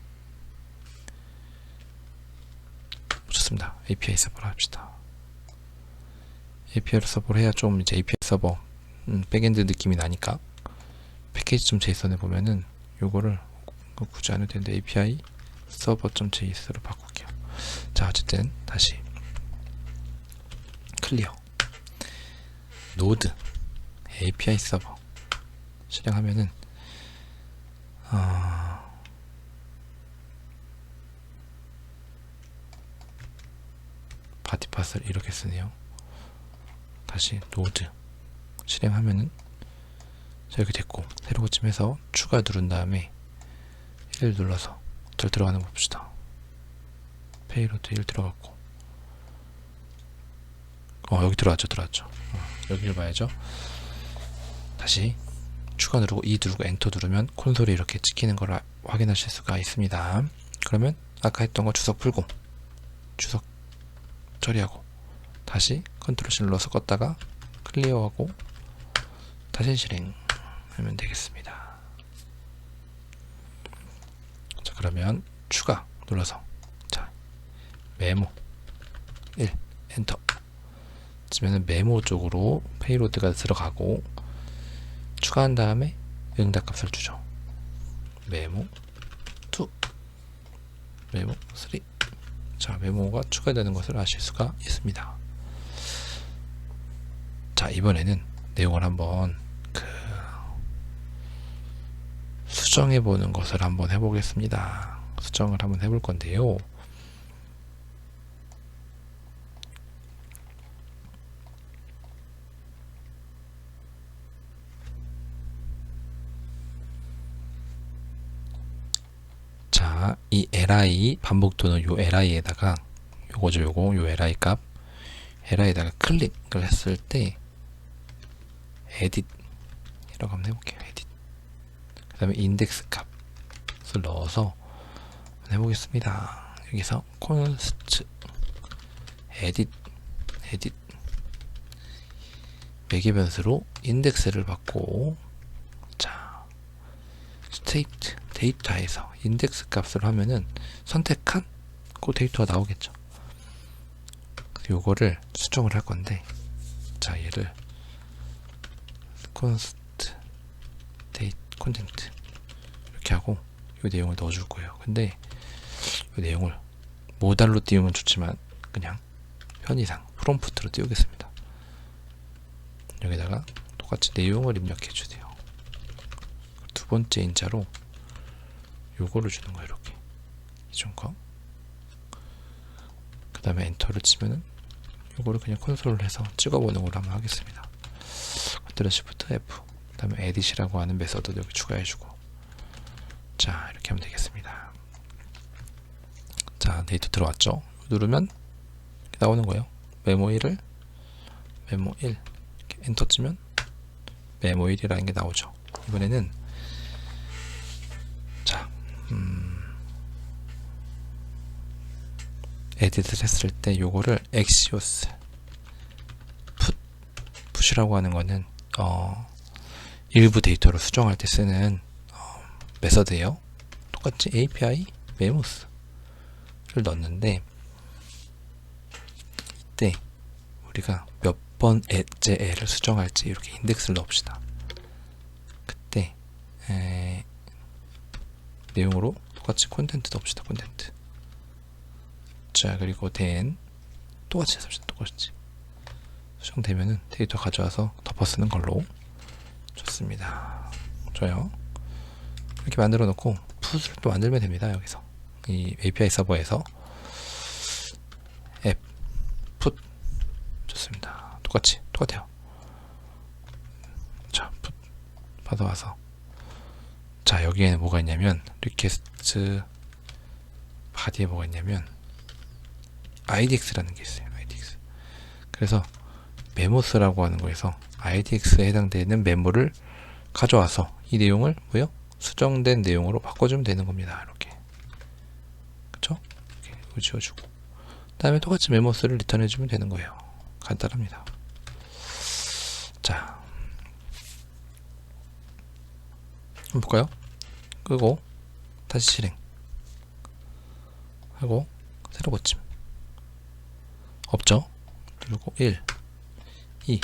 좋습니다. API 서버로 합시다. API 서버를 해야 좀 이제 API 서버 백엔드 느낌이 나니까 패키지.json에 보면은 요거를 굳이 안 해도 되는데 API 서버.js로 바꿀게요. 자, 어쨌든 다시 클리어 노드 API 서버 실행하면은 바디팟을 이렇게 쓰네요. 다시 노드 실행하면은 자, 이렇게 됐고, 새로 고침해서 추가 누른 다음에 1 눌러서 절 들어가는 거 봅시다. 페이로드 1 들어갔고, 여기 들어왔죠. 여기를 봐야죠. 다시 추가 누르고 2 누르고 엔터 누르면 콘솔이 이렇게 찍히는 걸 확인하실 수가 있습니다. 그러면 아까 했던 거 주석 풀고 주석 처리하고 다시 컨트롤 C 눌러서 껐다가 클리어하고 다시 실행하면 되겠습니다. 자, 그러면 추가 눌러서 자, 메모 1 엔터 치면은 메모 쪽으로 페이로드가 들어가고 추가한 다음에 응답 값을 주죠. 메모 2 메모 3 자, 메모가 추가되는 것을 아실 수가 있습니다. 자, 이번에는 내용을 한번 수정해 보는 것을 한번 해보겠습니다. 수정을 한번 해볼 건데요. 자, 이 li 반복 도는 요 li에다가 요거죠, 요 li 값 li에다가 클릭을 했을 때 edit 이라고 한번 해볼게요. edit 그 다음에 인덱스 값을 넣어서 해보겠습니다. 여기서 const edit 매개 변수로 인덱스를 받고 자 state 데이터에서 인덱스 값을 하면은 선택한 그 데이터가 나오겠죠. 요거를 수정을 할 건데 자, 얘를 const date content 이렇게 하고 이 내용을 넣어줄 거예요. 근데 이 내용을 모달로 띄우면 좋지만 그냥 편의상 프롬프트로 띄우겠습니다. 여기다가 똑같이 내용을 입력해 주세요. 두 번째 인자로 요거를 주는 거예요. 이렇게 이중 거. 그 다음에 엔터를 치면은 요거를 그냥 콘솔을 해서 찍어보는 걸로 한번 하겠습니다. 컨트롤 시프트 F 그 다음에 edit이라고 하는 메서드도 여기 추가해주고 자, 이렇게 하면 되겠습니다. 자, 데이터 들어왔죠? 누르면 이렇게 나오는 거예요. 메모 1을 메모 1 이렇게 엔터 치면 메모 1이라는 게 나오죠. 이번에는 자, 에디트를 했을 때 요거를 axios 풋이라고 하는 거는 일부 데이터를 수정할 때 쓰는 메서드예요. 똑같이 API 메모스를 넣었는데 이때 우리가 몇 번째 애를 수정할지 이렇게 인덱스를 넣읍시다. 그때 내용으로 똑같이 콘텐트 넣읍시다. 콘텐트. 자, 그리고 then 똑같이 해봅시다. 똑같이 수정되면은 데이터 가져와서 덮어 쓰는 걸로. 좋습니다. 좋아요. 이렇게 만들어 놓고 풋을 또 만들면 됩니다. 여기서 이 API 서버에서 앱 풋 좋습니다. 똑같아요. 자, 풋 받아와서 자, 여기에는 뭐가 있냐면 리퀘스트 바디에 뭐가 있냐면 idx라는 게 있어요. idx. 그래서 메모스라고 하는 거에서 idx에 해당되는 메모를 가져와서 이 내용을 뭐요? 수정된 내용으로 바꿔주면 되는 겁니다. 이렇게. 그쵸? 이렇게 지워주고. 그 다음에 똑같이 메모스를 리턴해주면 되는 거예요. 간단합니다. 자. 한번 볼까요? 끄고, 다시 실행. 하고, 새로 고침. 없죠? 누르고, 1, 2,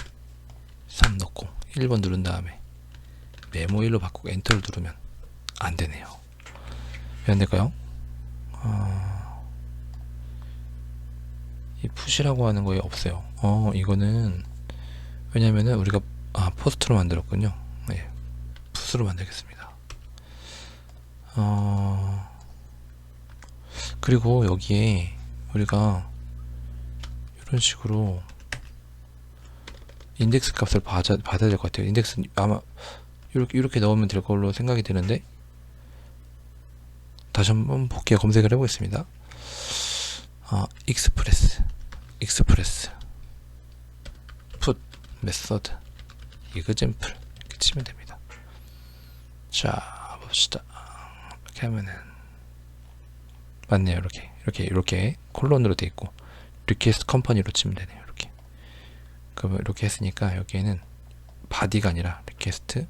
3 넣고, 1번 누른 다음에 메모 1로 바꾸고 엔터를 누르면 안 되네요. 왜 안 될까요? 이 푸시라고 하는 거에 없어요. 이거는 왜냐면은 우리가 포스트로 만들었군요. 네, 풋으로 만들겠습니다. 그리고 여기에 우리가 이런 식으로 인덱스 값을 받아야 될 것 같아요. 인덱스 아마 이렇게 넣으면 될 걸로 생각이 드는데, 다시 한번 볼게요. 검색을 해보겠습니다. 익스프레스 풋 메서드 이그젠플 이렇게 치면 됩니다. 자, 봅시다. 이렇게 하면은 맞네요. 이렇게 콜론으로 돼 있고 리퀘스트 컴퍼니로 치면 되네요. 이렇게. 그러면 이렇게 했으니까 여기에는 바디가 아니라 리퀘스트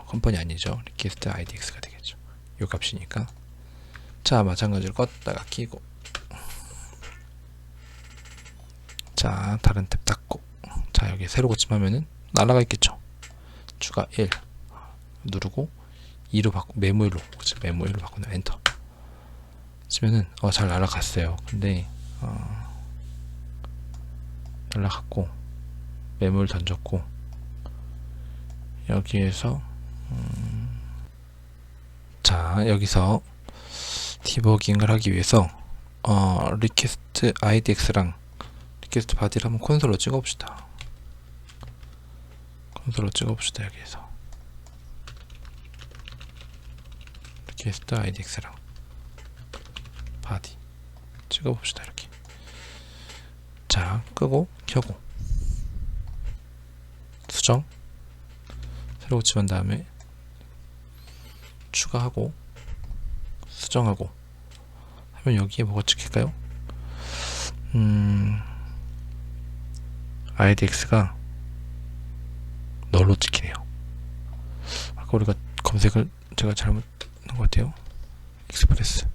컴퍼니 아니죠. 리퀘스트 idx가 되겠죠. 요 값이니까. 자, 마찬가지로 껐다가 키고, 자, 다른 탭 닫고, 자, 여기 새로 고침하면은 날아가 있겠죠. 추가 1 누르고 2로 바꾸, 메모 1로, 그치? 메모 1로 바꾸면 엔터 치면은 잘 날아갔어요. 근데 날아갔고 메모를 던졌고, 여기에서 자, 여기서 디버깅을 하기 위해서 리퀘스트 idx랑 리퀘스트 바디를 한번 콘솔로 찍어봅시다. 여기에서 리퀘스트 idx랑 바디 찍어봅시다. 이렇게. 자, 끄고 켜고 수정 새로 고침한 다음에 추가하고 수정하고 하면 여기에 뭐가 찍힐까요? idx가 널로 찍히네요. 아까 우리가 검색을 제가 잘못한 것 같아요. 익스프레스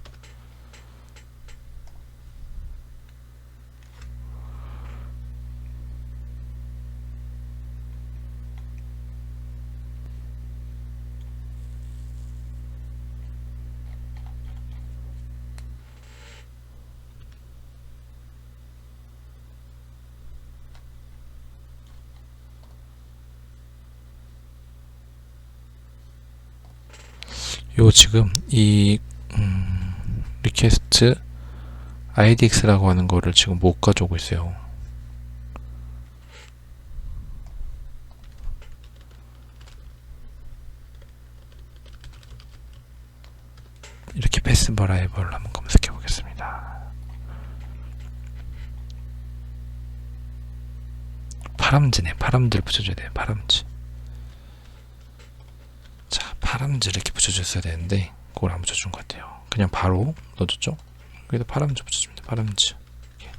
요 지금 이 리퀘스트 idx라고 하는 거를 지금 못 가져오고 있어요. 이렇게 패스 버라이벌 한번 검색해 보겠습니다. 파람쥐네. 파람쥐를 붙여줘야 돼요. 파람쥐. 자, 파람쥐 이렇게 붙여줬어야 되는데 그걸 안 붙여준 것 같아요. 그냥 바로 넣어줬죠. 여기다 파람쥐 붙여주면 돼요. 파람쥐 이렇게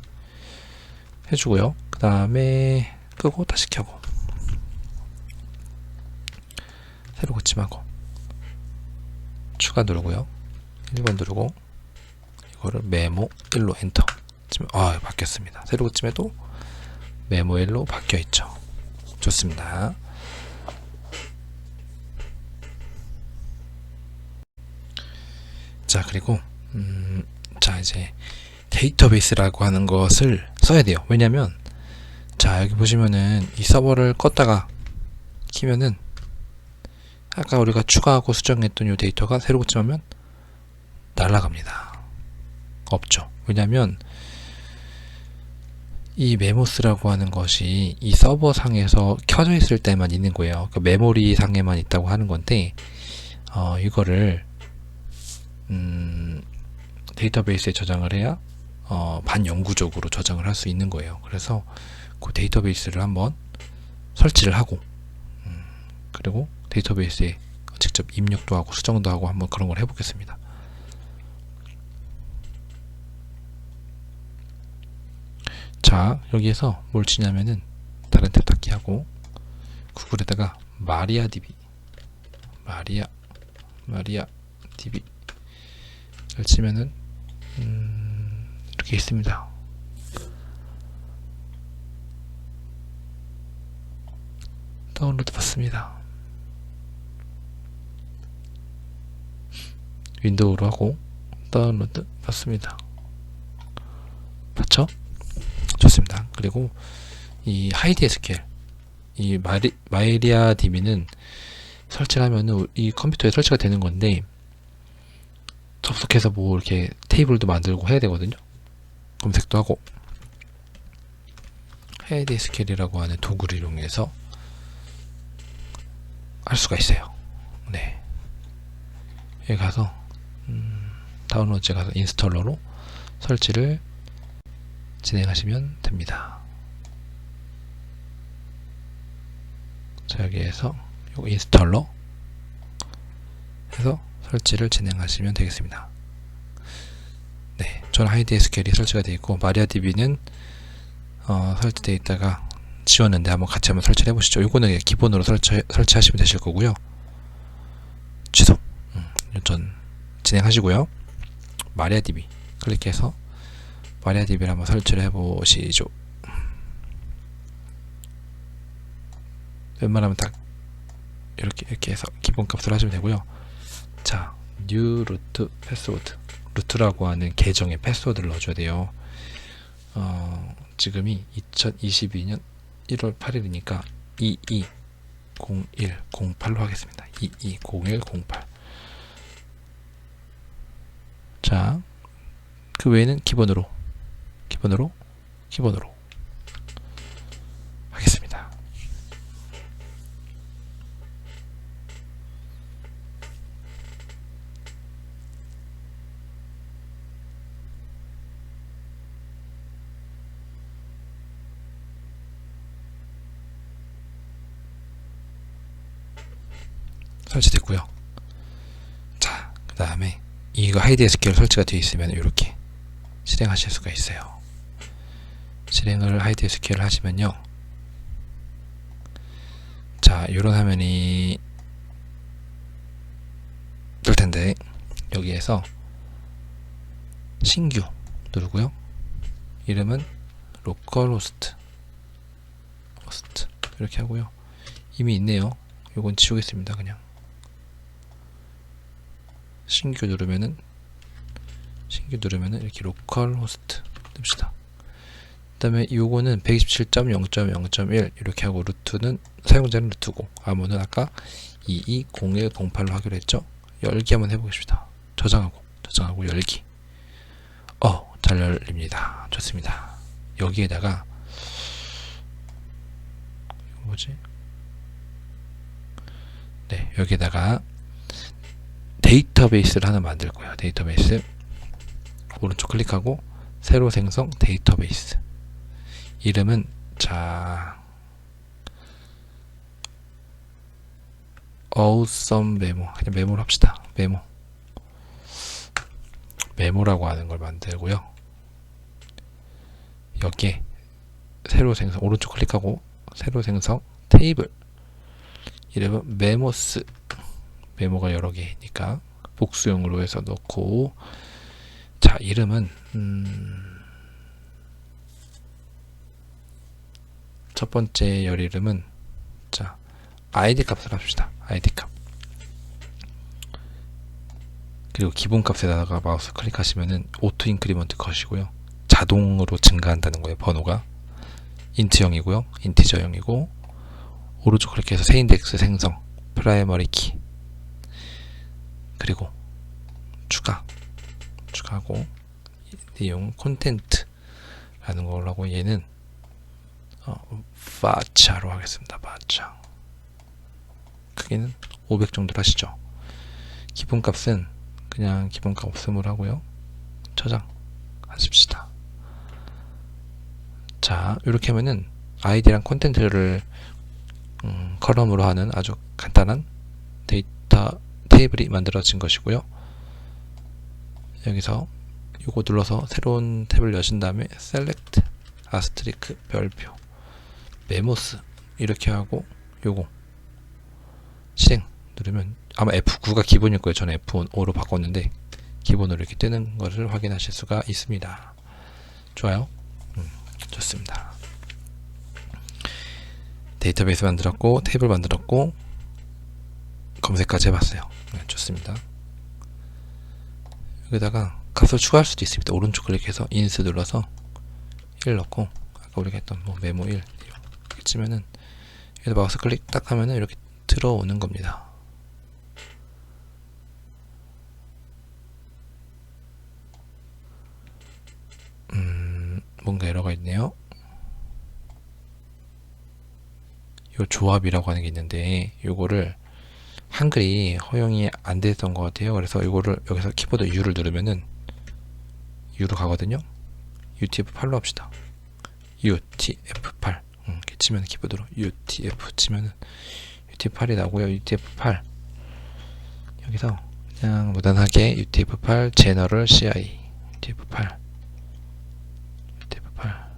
해주고요. 그 다음에 끄고 다시 켜고 새로 고침하고 추가 누르고요. 1번 누르고 이거를 메모 1로 엔터 치면 바뀌었습니다. 새로 고침해도 메모 1로 바뀌어있죠. 좋습니다. 자, 그리고 자, 이제 데이터베이스라고 하는 것을 써야 돼요. 왜냐면 자, 여기 보시면은 이 서버를 껐다가 키면은 아까 우리가 추가하고 수정했던 이 데이터가 새로 고침하면 날아갑니다. 없죠. 왜냐면 이 메모스라고 하는 것이 이 서버 상에서 켜져 있을 때만 있는 거예요. 그 메모리 상에만 있다고 하는 건데 이거를 데이터베이스에 저장을 해야 반영구적으로 저장을 할 수 있는 거예요. 그래서 그 데이터베이스를 한번 설치를 하고 그리고 데이터베이스에 직접 입력도 하고 수정도 하고 한번 그런 걸 해보겠습니다. 자, 여기에서 뭘 치냐면은 다른 탭 닫기 하고 구글에다가 마리아DB 마리아DB 를 치면은 이렇게 있습니다. 다운로드 받습니다. 윈도우로 하고 다운로드 받습니다. 맞죠? 좋습니다. 그리고 이 하이드 SQL, 이 마이리아DB는 설치를 하면은 이 컴퓨터에 설치가 되는 건데, 접속해서 뭐 이렇게 테이블도 만들고 해야 되거든요. 검색도 하고. 하이드 SQL이라고 하는 도구를 이용해서 할 수가 있어요. 네. 여기 가서 다운로드에 가서 인스톨러로 설치를 진행하시면 됩니다. 자, 여기에서 요 인스톨러 해서 설치를 진행하시면 되겠습니다. 네, 저는 하이드 SQL이 설치가 되어 있고, 마리아DB는 설치되어 있다가 지웠는데 한번 같이 한번 설치를 해보시죠. 요거는 기본으로 설치하시면 되실 거고요. 취소. 전 진행하시고요. 마리아DB 클릭해서 마리아DB를 한번 설치를 해보시죠. 웬만하면 딱 이렇게 해서 기본값을 하시면 되고요. 자, new root 패스워드, 루트라고 하는 계정의 패스워드를 넣어줘야 돼요. 지금이 2022년 1월 8일이니까 220108로 하겠습니다. 220108. 자, 그 외에는 기본으로 하겠습니다. 설치됐고요. 자, 그 다음에 이거 하이드 SQL 설치가 되어 있으면 이렇게 실행하실 수가 있어요. 실행을 하이드 SQL 하시면요. 자, 이런 화면이 뜰 텐데, 여기에서 신규 누르고요. 이름은 로컬호스트 이렇게 하고요. 이미 있네요. 요건 지우겠습니다. 그냥 신규 누르면은 이렇게 로컬호스트 뜹시다. 그 다음에 요거는 127.0.0.1 이렇게 하고, 루트는 사용자는 루트고, 암호는 아까 220108로 하기로 했죠. 열기 한번 해보겠습니다. 저장하고 열기. 잘 열립니다. 좋습니다. 여기에다가 뭐지? 네, 여기에다가 데이터베이스를 하나 만들 거예요. 데이터베이스 오른쪽 클릭하고 새로 생성 데이터베이스. 이름은 자 awesome 메모, 그냥 메모로 합시다. 메모라고 하는 걸 만들고요. 여기에 새로 생성, 오른쪽 클릭하고 새로 생성 테이블. 이름은 메모스. 메모가 여러 개니까 복수용으로 해서 넣고, 자, 이름은 첫 번째 열 이름은 자 id 값을 합시다. id 값. 그리고 기본 값에다가 마우스 클릭하시면은 오토 인크리먼트 컷이고요. 자동으로 증가한다는 거예요. 번호가 인트형이고요. 인티저형이고, 오른쪽 클릭해서 새 인덱스 생성 프라이머리 키, 그리고 추가하고 내용 콘텐트라는 걸로 하고, 얘는 바차로 하겠습니다. 바차. 크기는 500 정도로 하시죠. 기본값은 그냥 기본값 없음으로 하고요. 저장하십시다. 자, 이렇게 하면은 아이디랑 콘텐츠를 컬럼으로 하는 아주 간단한 데이터 테이블이 만들어진 것이고요. 여기서 요거 눌러서 새로운 탭을 여신 다음에 셀렉트 아스트리크 별표 메모스 이렇게 하고, 요거 실행 누르면 아마 F9가 기본일 거예요. 저는 F5로 바꿨는데 기본으로 이렇게 뜨는 것을 확인하실 수가 있습니다. 좋아요. 좋습니다. 데이터베이스 만들었고 테이블 만들었고 검색까지 해봤어요. 네, 좋습니다. 여기다가 값을 추가할 수도 있습니다. 오른쪽 클릭해서 인스 눌러서 1 넣고 아까 우리가 했던 뭐 메모 1 이렇게 치면은 여기다 마우스 클릭 딱 하면은 이렇게 들어오는 겁니다. 뭔가 에러가 있네요. 요 조합이라고 하는 게 있는데 요거를 한글이 허용이 안 됐던 것 같아요. 그래서 이거를 여기서 키보드 U를 누르면은 U로 가거든요. UTF-8로 합시다. UTF-8 이렇게 치면 키보드로 UTF 치면은 UTF-8이 나오고요. UTF-8 여기서 그냥 무난하게 UTF-8 제너럴 CI UTF-8 UTF-8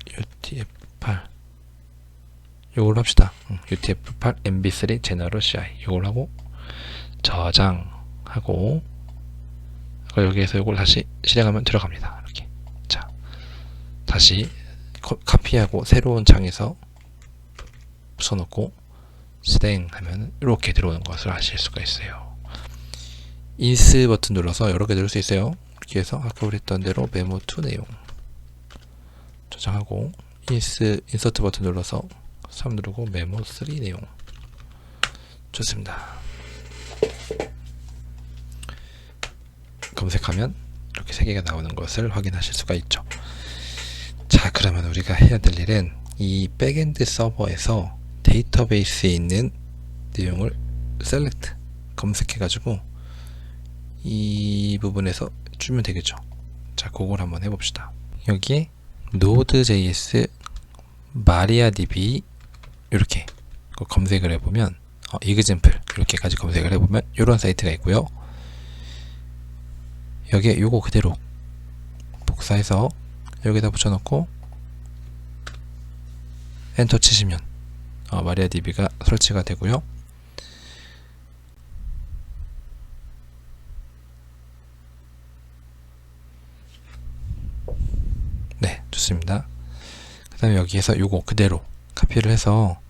UTF-8 요걸로 합시다. UTF-8 MB3 제너럴 CI 요걸 하고 저장하고 여기에서 요걸 다시 실행하면 들어갑니다. 이렇게 자 다시 카피하고 새로운 창에서 붙여놓고 실행하면 이렇게 들어오는 것을 아실 수가 있어요. 인스 버튼 눌러서 여러 개 누를 수 있어요. 이렇게 해서 아까 우리 했던 대로 메모2 내용 저장하고 인서트 버튼 눌러서 3 누르고 메모3 내용 좋습니다. 검색하면 이렇게 3개가 나오는 것을 확인하실 수가 있죠. 자, 그러면 우리가 해야 될 일은 이 백엔드 서버에서 데이터베이스에 있는 내용을 셀렉트 검색해 가지고 이 부분에서 주면 되겠죠. 자, 그걸 한번 해봅시다. 여기에 Node.js MariaDB 이렇게 검색을 해보면 example 이렇게까지 검색을 해보면 이런 사이트가 있고요. 여기에 요거 그대로 복사해서 여기다 붙여놓고 엔터 치시면 MariaDB가 설치가 되고요. 네, 좋습니다. 그 다음에 여기에서 요거 그대로 카피를 해서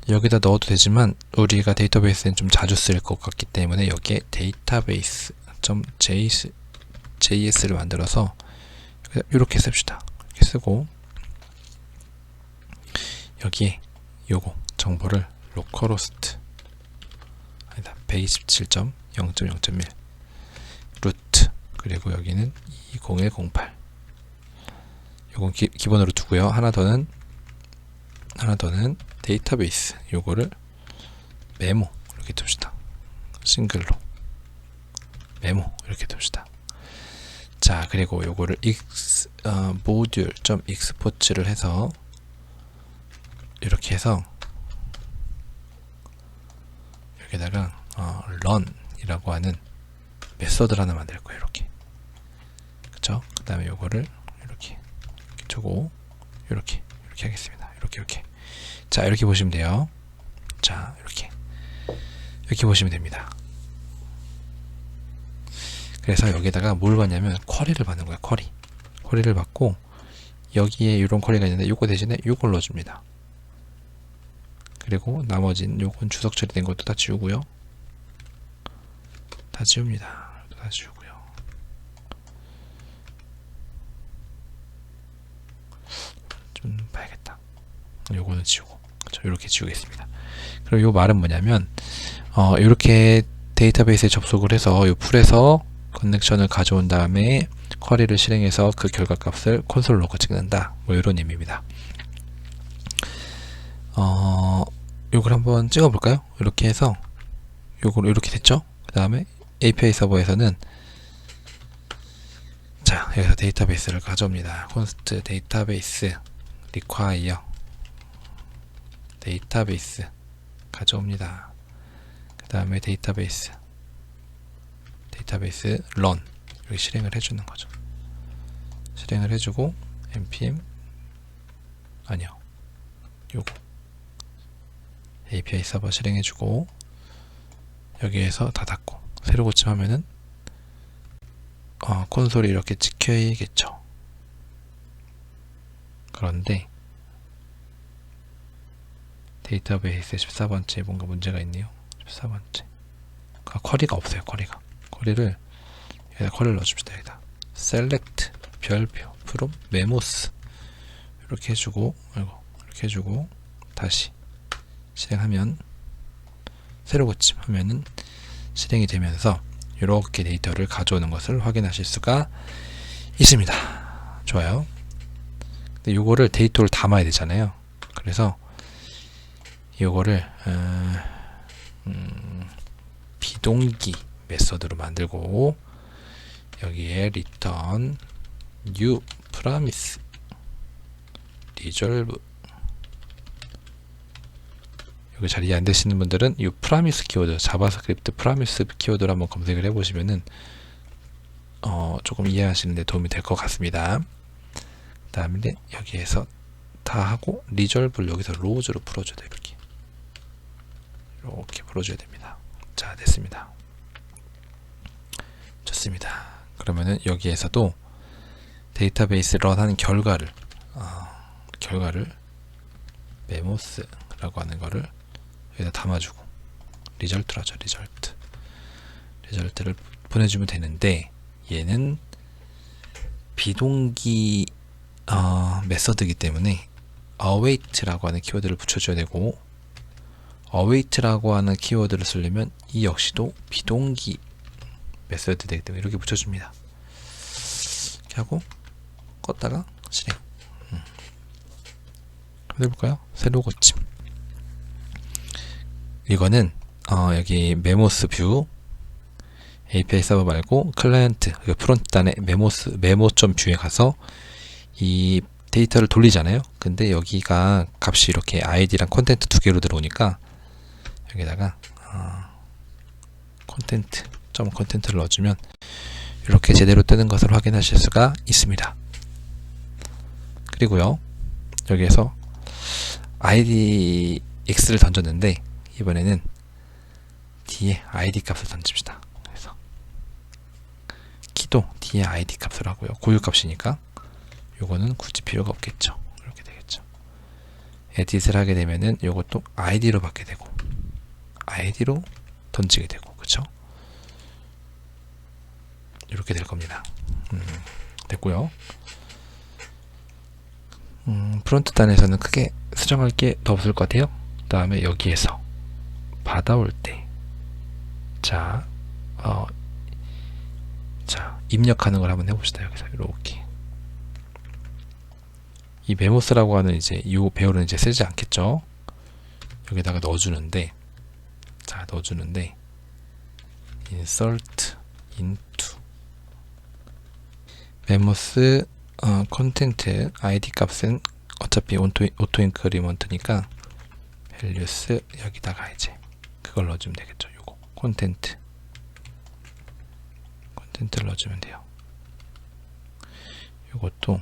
여기다 넣어도 되지만 우리가 데이터베이스는 좀 자주 쓸 것 같기 때문에 여기에 database.js를 만들어서 이렇게 씁시다. 이렇게 쓰고 여기에 요거 정보를 localhost 아니다 127.0.0.1 루트 그리고 여기는 20108 요건 기본으로 두고요. 하나 더는 데이터베이스 요거를 메모 이렇게 둡시다. 싱글로 메모 이렇게 둡시다. 자, 그리고 요거를 module.export를 해서 이렇게 해서 여기다가 run 이라고 하는 메서드를 하나 만들 거예요. 이렇게 그쵸? 그 다음에 요거를 이렇게 주고 이렇게 하겠습니다. 이렇게 자, 이렇게 보시면 돼요. 자, 이렇게 보시면 됩니다. 그래서 여기다가 뭘 받냐면 쿼리를 받는 거야. 쿼리를 받고 여기에 이런 쿼리가 있는데 요거 대신에 요걸 넣어줍니다. 그리고 나머진 요건 주석 처리된 것도 다 지우고요. 다 지웁니다. 다 지우고요. 좀 봐야겠다. 요거는 지우고 이렇게 지우겠습니다. 그리고 요 말은 뭐냐면 이렇게 데이터베이스에 접속을 해서 요 풀에서 커넥션을 가져온 다음에 쿼리를 실행해서 그 결과값을 콘솔로 넣고 찍는다. 뭐 이런 의미입니다. 요걸 한번 찍어 볼까요? 이렇게 해서 요걸 이렇게 됐죠? 그 다음에 API 서버에서는 자, 여기서 데이터베이스를 가져옵니다. const 데이터베이스 require 데이터베이스 가져옵니다. 그 다음에 데이터베이스 run 이렇게 실행을 해주는 거죠. 실행을 해주고 npm 아니요 요거 API 서버 실행해주고 여기에서 다 닫고 새로 고침하면은 콘솔이 이렇게 찍혀야겠죠. 그런데 데이터베이스 14번째 뭔가 문제가 있네요. 14번째 쿼리가 없어요. 쿼리를 여기다 쿼리를 넣어줍시다. 여기다 select 별표 from 메모스 이렇게 해주고 이렇게 해주고 다시 실행하면 새로 고침하면은 실행이 되면서 이렇게 데이터를 가져오는 것을 확인하실 수가 있습니다. 좋아요. 근데 요거를 데이터를 담아야 되잖아요. 그래서 요거를 비동기 메서드로 만들고 여기에 return new promise resolve 여기 잘 이해 안 되시는 분들은 이 프라미스 키워드, 자바스크립트 프라미스 키워드를 한번 검색을 해보시면은 조금 이해하시는 데 도움이 될 것 같습니다. 그 다음에 여기에서 다 하고 리졸브를 여기서 로우즈로 풀어줘야 돼요. 이렇게 풀어줘야 됩니다. 자, 됐습니다. 좋습니다. 그러면은 여기에서도 데이터베이스 런하는 결과를 메모스라고 하는 거를 여기다 담아주고 리절트로 하죠. 리절트를 보내주면 되는데 얘는 비동기 메서드이기 때문에 await라고 하는 키워드를 붙여줘야 되고 await라고 하는 키워드를 쓰려면 이 역시도 비동기 메서드 되기 때문에 이렇게 붙여줍니다. 이렇게 하고 껐다가 실행. 한번 해볼까요? 새로 고침. 이거는 여기 메모스 뷰 API 서버 말고 클라이언트 프론트 단의 메모.뷰에 가서 이 데이터를 돌리잖아요. 근데 여기가 값이 이렇게 id랑 콘텐트 두 개로 들어오니까 여기다가 콘텐트를 넣어주면 이렇게 제대로 뜨는 것을 확인하실 수가 있습니다. 그리고요 여기에서 id x를 던졌는데 이번에는 뒤에 id 값을 던집시다. 그래서 키도 뒤에 id 값을 하고요. 고유 값이니까 요거는 굳이 필요가 없겠죠. 이렇게 되겠죠. 에딧을 하게 되면은 요것도 id로 받게 되고 id로 던지게 되고 그쵸? 이렇게 될 겁니다. 됐고요. 프론트 단에서는 크게 수정할 게 더 없을 것 같아요. 그 다음에 여기에서 받아올 때 자 입력하는 걸 한번 해봅시다. 여기서 이렇게 이 메모스라고 하는 이제 이 배열은 이제 쓰지 않겠죠. 여기다가 넣어주는데 insert into 메모스 콘텐트 id 값은 어차피 오토 인크리먼트니까 values 여기다가 이제 그걸 넣어주면 되겠죠. 요거 콘텐트를 넣어주면 돼요. 요것도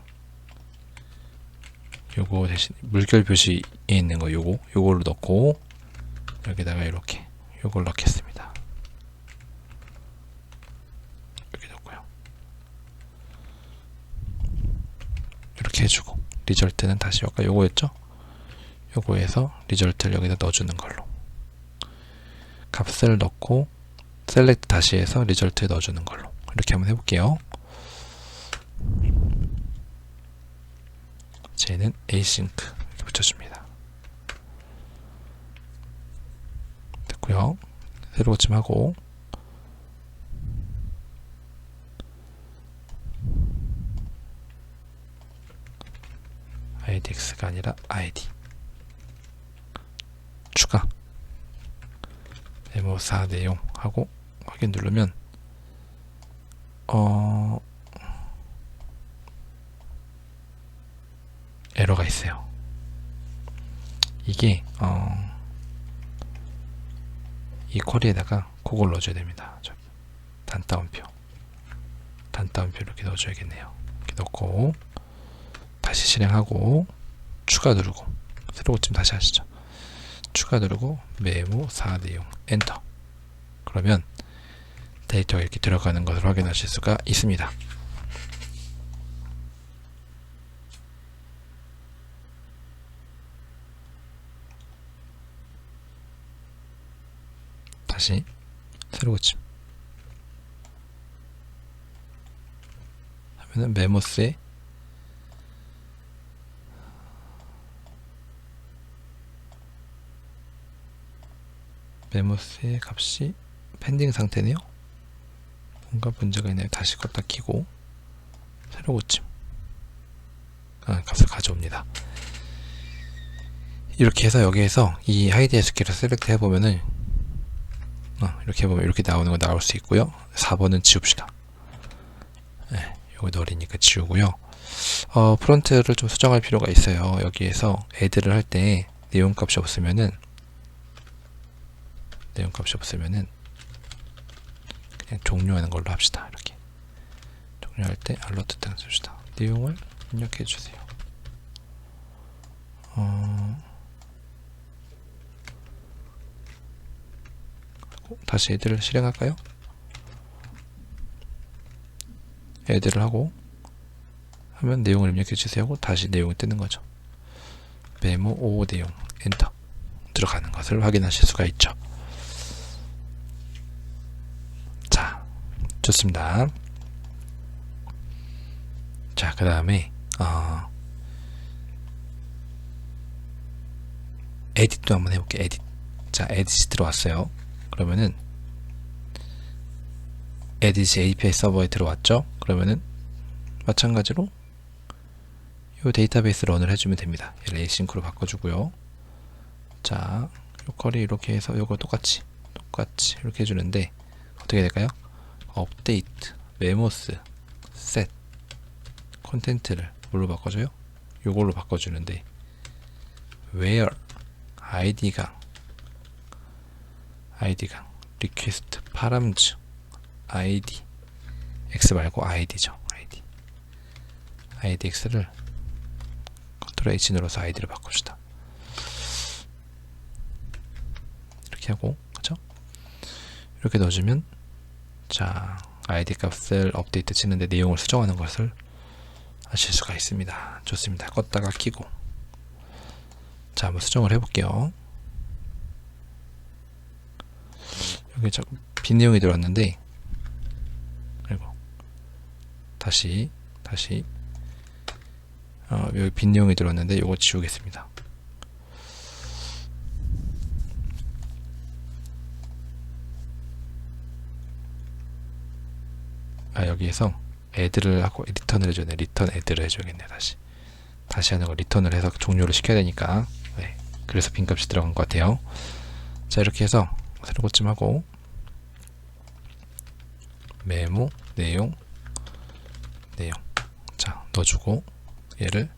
요거 대신 물결 표시에 있는 거 요거를 넣고 여기다가 이렇게 요걸 넣겠습니다. 이렇게 넣고요. 이렇게 해주고 리절트는 다시 아까 요거였죠? 요거에서 리절트를 여기다 넣어주는 걸로 값을 넣고 셀렉트 다시 해서 리절트에 넣어주는 걸로 이렇게 한번 해볼게요. 쟤는 async 이렇게 붙여줍니다. 됐고요. 새로 고침하고 idx가 아니라 id 추가 메모사 내용 하고 확인 누르면 에러가 있어요. 이게 이 쿼리에다가 그걸 넣어줘야 됩니다. 저기 단따옴표 이렇게 넣어줘야겠네요. 이렇게 넣고 다시 실행하고 추가 누르고 새로 고침 다시 하시죠. 추가 누르고 메모 4내용 엔터. 그러면 데이터가 이렇게 들어가는 것을 확인하실 수가 있습니다. 다시 새로 고침 하면은 메모스에 값이 펜딩 상태네요. 뭔가 문제가 있네요. 다시 껐다 키고 새로 고침 값을 가져옵니다. 이렇게 해서 여기에서 이 하이드 SQL을 셀렉트 해보면은 이렇게 해보면 이렇게 나오는 거 나올 수 있고요. 4번은 지웁시다. 네, 이거 어리니까 지우고요. 프론트를 좀 수정할 필요가 있어요. 여기에서 애드를 할 때 내용값이 없으면은 그냥 종료하는 걸로 합시다. 이렇게 종료할 때 알러트 딱 줍시다. 내용을 입력해 주세요. 다시 애드를 실행할까요? 애드를 하고 하면 내용을 입력해 주세요 하고 다시 내용이 뜨는 거죠. 메모 5 내용 엔터 들어가는 것을 확인하실 수가 있죠. 자, 좋습니다. 자, 그 다음에 에딧도 한번 해볼게요. 에딧. 자, 에딧이 들어왔어요. 그러면은 에딧이 API 서버에 들어왔죠. 그러면은 마찬가지로 이 데이터베이스 런을 해주면 됩니다. 얘를 에이싱크로 바꿔주고요. 자, 요 쿼리 이렇게 해서 요거 똑같이 이렇게 해주는데 어떻게 될까요? 업데이트, 메모스, 셋, 콘텐트를 뭘로 바꿔줘요? 요걸로 바꿔주는데 where id강 request params id x 말고 id죠. idx를 컨트롤 H 눌러서 id를 바꿔주다. 이렇게 하고 그죠? 이렇게 넣어주면 자 id 값을 업데이트 치는데 내용을 수정하는 것을 하실 수가 있습니다. 좋습니다. 껐다가 켜고 자 한번 수정을 해볼게요. 여기 자꾸 빈 내용이 들어왔는데 그리고 다시 여기 빈 내용이 들어왔는데 이거 지우겠습니다. 여기에서 애드를 하고 리턴을 해줘야 돼. 리턴 애드를 해줘야겠네. 다시 하는 거 리턴을 해서 종료를 시켜야 되니까. 네. 그래서 빈값이 들어간 것 같아요. 자 이렇게 해서 새로 고침하고 메모 내용 자 넣어주고 얘를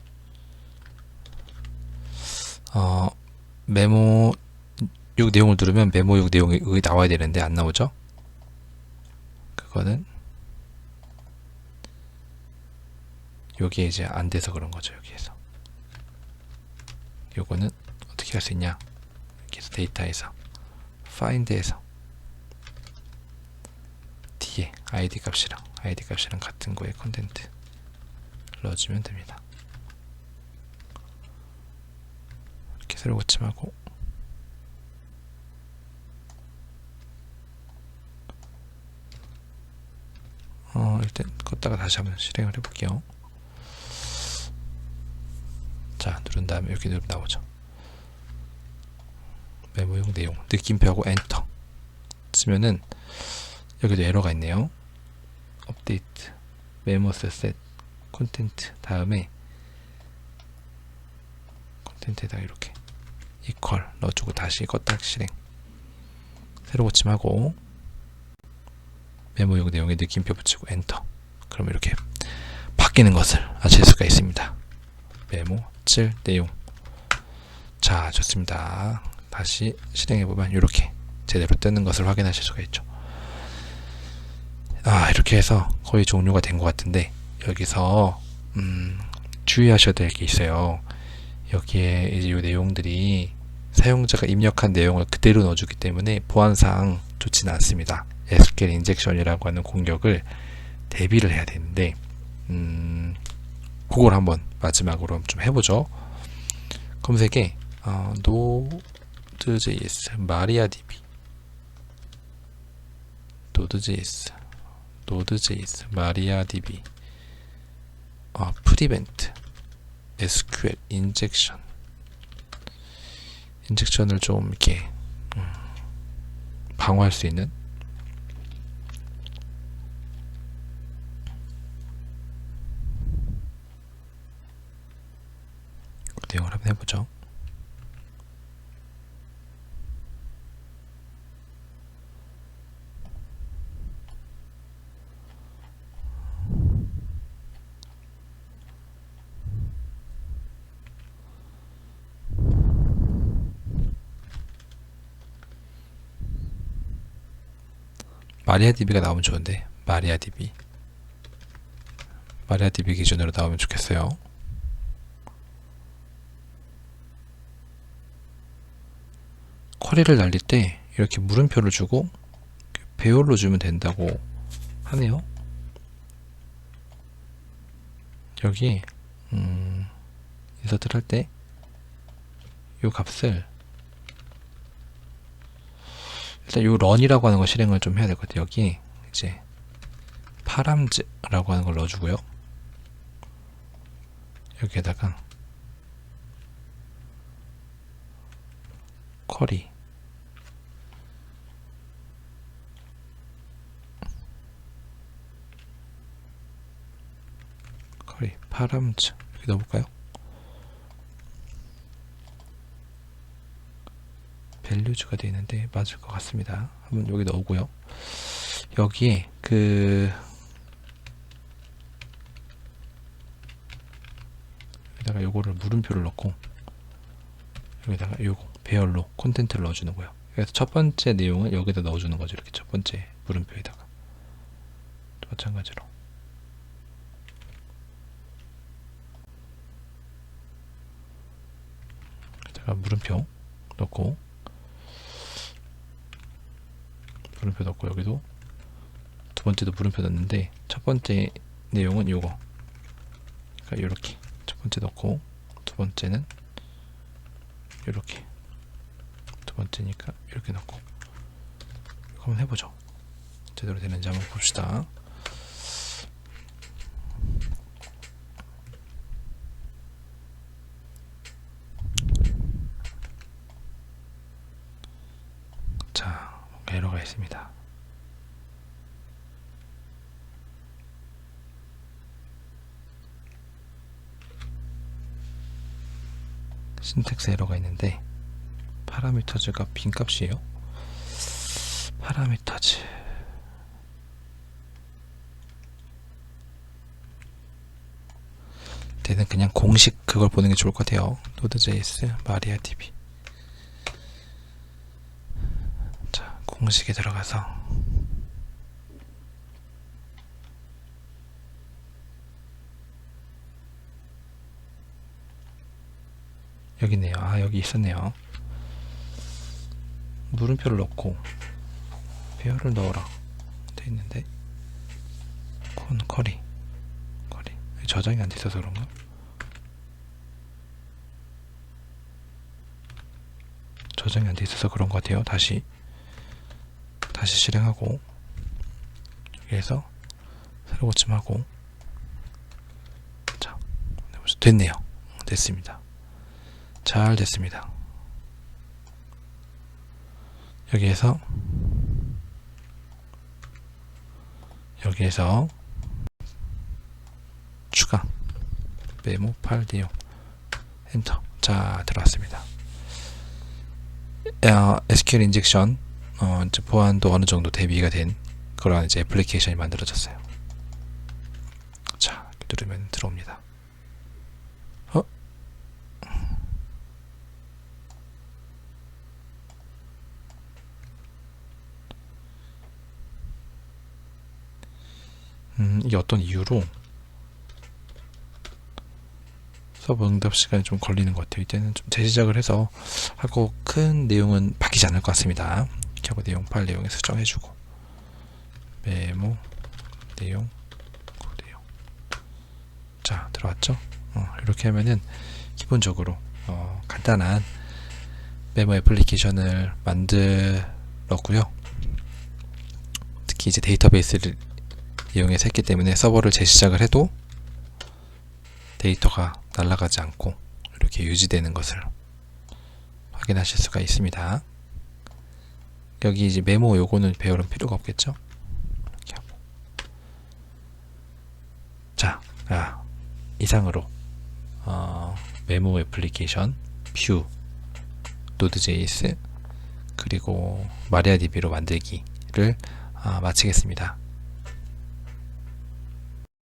메모 6 내용을 누르면 메모 6 내용이 나와야 되는데 안 나오죠? 그거는 여기에 이제 안 돼서 그런 거죠. 여기에서 요거는 어떻게 할 수 있냐? 여기서 데이터에서 find에서 뒤에 id 값이랑 같은 거에 컨텐트 넣어주면 됩니다. 이렇게 새로 고침하고 일단 껐다가 다시 한번 실행을 해볼게요. 자 누른 다음에 이렇게 누르면 나오죠. 메모용 내용 느낌표하고 엔터 쓰면은 여기도 에러가 있네요. 업데이트 메모스 셋 콘텐트 다음에 콘텐트에다 이렇게 이퀄 넣어주고 다시 껐다 실행 새로 고침하고 메모용 내용에 느낌표 붙이고 엔터 그럼 이렇게 바뀌는 것을 아실 수가 있습니다. 메모 7 내용 자 좋습니다. 다시 실행해보면 이렇게 제대로 뜨는 것을 확인하실 수가 있죠. 이렇게 해서 거의 종료가 된 것 같은데 여기서 주의하셔야 될 게 있어요. 여기에 이제 이 내용들이 사용자가 입력한 내용을 그대로 넣어주기 때문에 보안상 좋지는 않습니다. SQL 인젝션이라고 하는 공격을 대비를 해야 되는데 그걸 한번 마지막으로 좀 해보죠. 검색에 Node.js, MariaDB, Node.js, MariaDB, 프리벤트, SQL 인젝션을 좀 이렇게 방어할 수 있는 내용을 한번 해보죠. 마리아DB가 나오면 좋은데 마리아DB 기준으로 나오면 좋겠어요. 쿼리를 날릴 때 이렇게 물음표를 주고 배열로 주면 된다고 하네요. 여기 인서트를 할 때 이 값을 일단 이 런이라고 하는 거 실행을 좀 해야 될 것 같아요. 여기 이제 파람즈라고 하는 걸 넣어주고요. 여기에다가 쿼리 파람즈 이렇게 넣어볼까요? 밸류즈가 되어 있는데 맞을 것 같습니다. 한번 여기 넣고요. 여기에 여기다가 요거를 물음표를 넣고 여기다가 요거 배열로 콘텐츠를 넣어주는 거예요. 그래서 첫 번째 내용을 여기다 넣어주는 거죠. 이렇게 첫 번째 물음표에다가 또 마찬가지로 여기다가 물음표 넣고 여기도 두 번째도 물음표 넣는데 첫 번째 내용은 요거 그러니까 요렇게 첫 번째 넣고 두 번째는 요렇게 두 번째니까 이렇게 넣고 이거 한번 해보죠. 제대로 되는지 한번 봅시다. 자, 뭔가 에러가 있습니다. 신텍스 에러가 있는데 파라미터즈가 빈값이에요. 파라미터즈 얘는 그냥 공식 그걸 보는 게 좋을 것 같아요. Node.js, MariaDB. 자, 공식에 들어가서 여기 있네요. 여기 있었네요. 물음표를 넣고 배열을 넣어라 돼 있는데 쿼리 저장이 안 돼 있어서 그런가? 저장이 안 돼 있어서 그런 것 같아요. 다시 실행하고 여기에서 새로 고침하고 자, 됐네요. 됐습니다. 잘 됐습니다. 여기에서 추가 메모 파일 내용 엔터. 자, 들어왔습니다. SQL 인젝션 이제 보안도 어느 정도 대비가 된 그런 이제 애플리케이션이 만들어졌어요. 자, 누르면 들어옵니다. 이게 어떤 이유로 서버 응답 시간이 좀 걸리는 것 같아요. 이때는 좀 재시작을 해서 하고 큰 내용은 바뀌지 않을 것 같습니다. 이렇게 하고 내용 파일 내용에 수정해주고 메모 내용 내용. 자, 들어왔죠? 이렇게 하면은 기본적으로 간단한 메모 애플리케이션을 만들었고요. 특히 이제 데이터베이스를 이용해서 했기 때문에 서버를 재시작을 해도 데이터가 날아가지 않고 이렇게 유지되는 것을 확인하실 수가 있습니다. 여기 이제 메모 요거는 배열은 필요가 없겠죠? 이렇게 하고. 자, 이상으로 메모 애플리케이션, 뷰, 노드.js 그리고 마리아DB로 만들기를 마치겠습니다.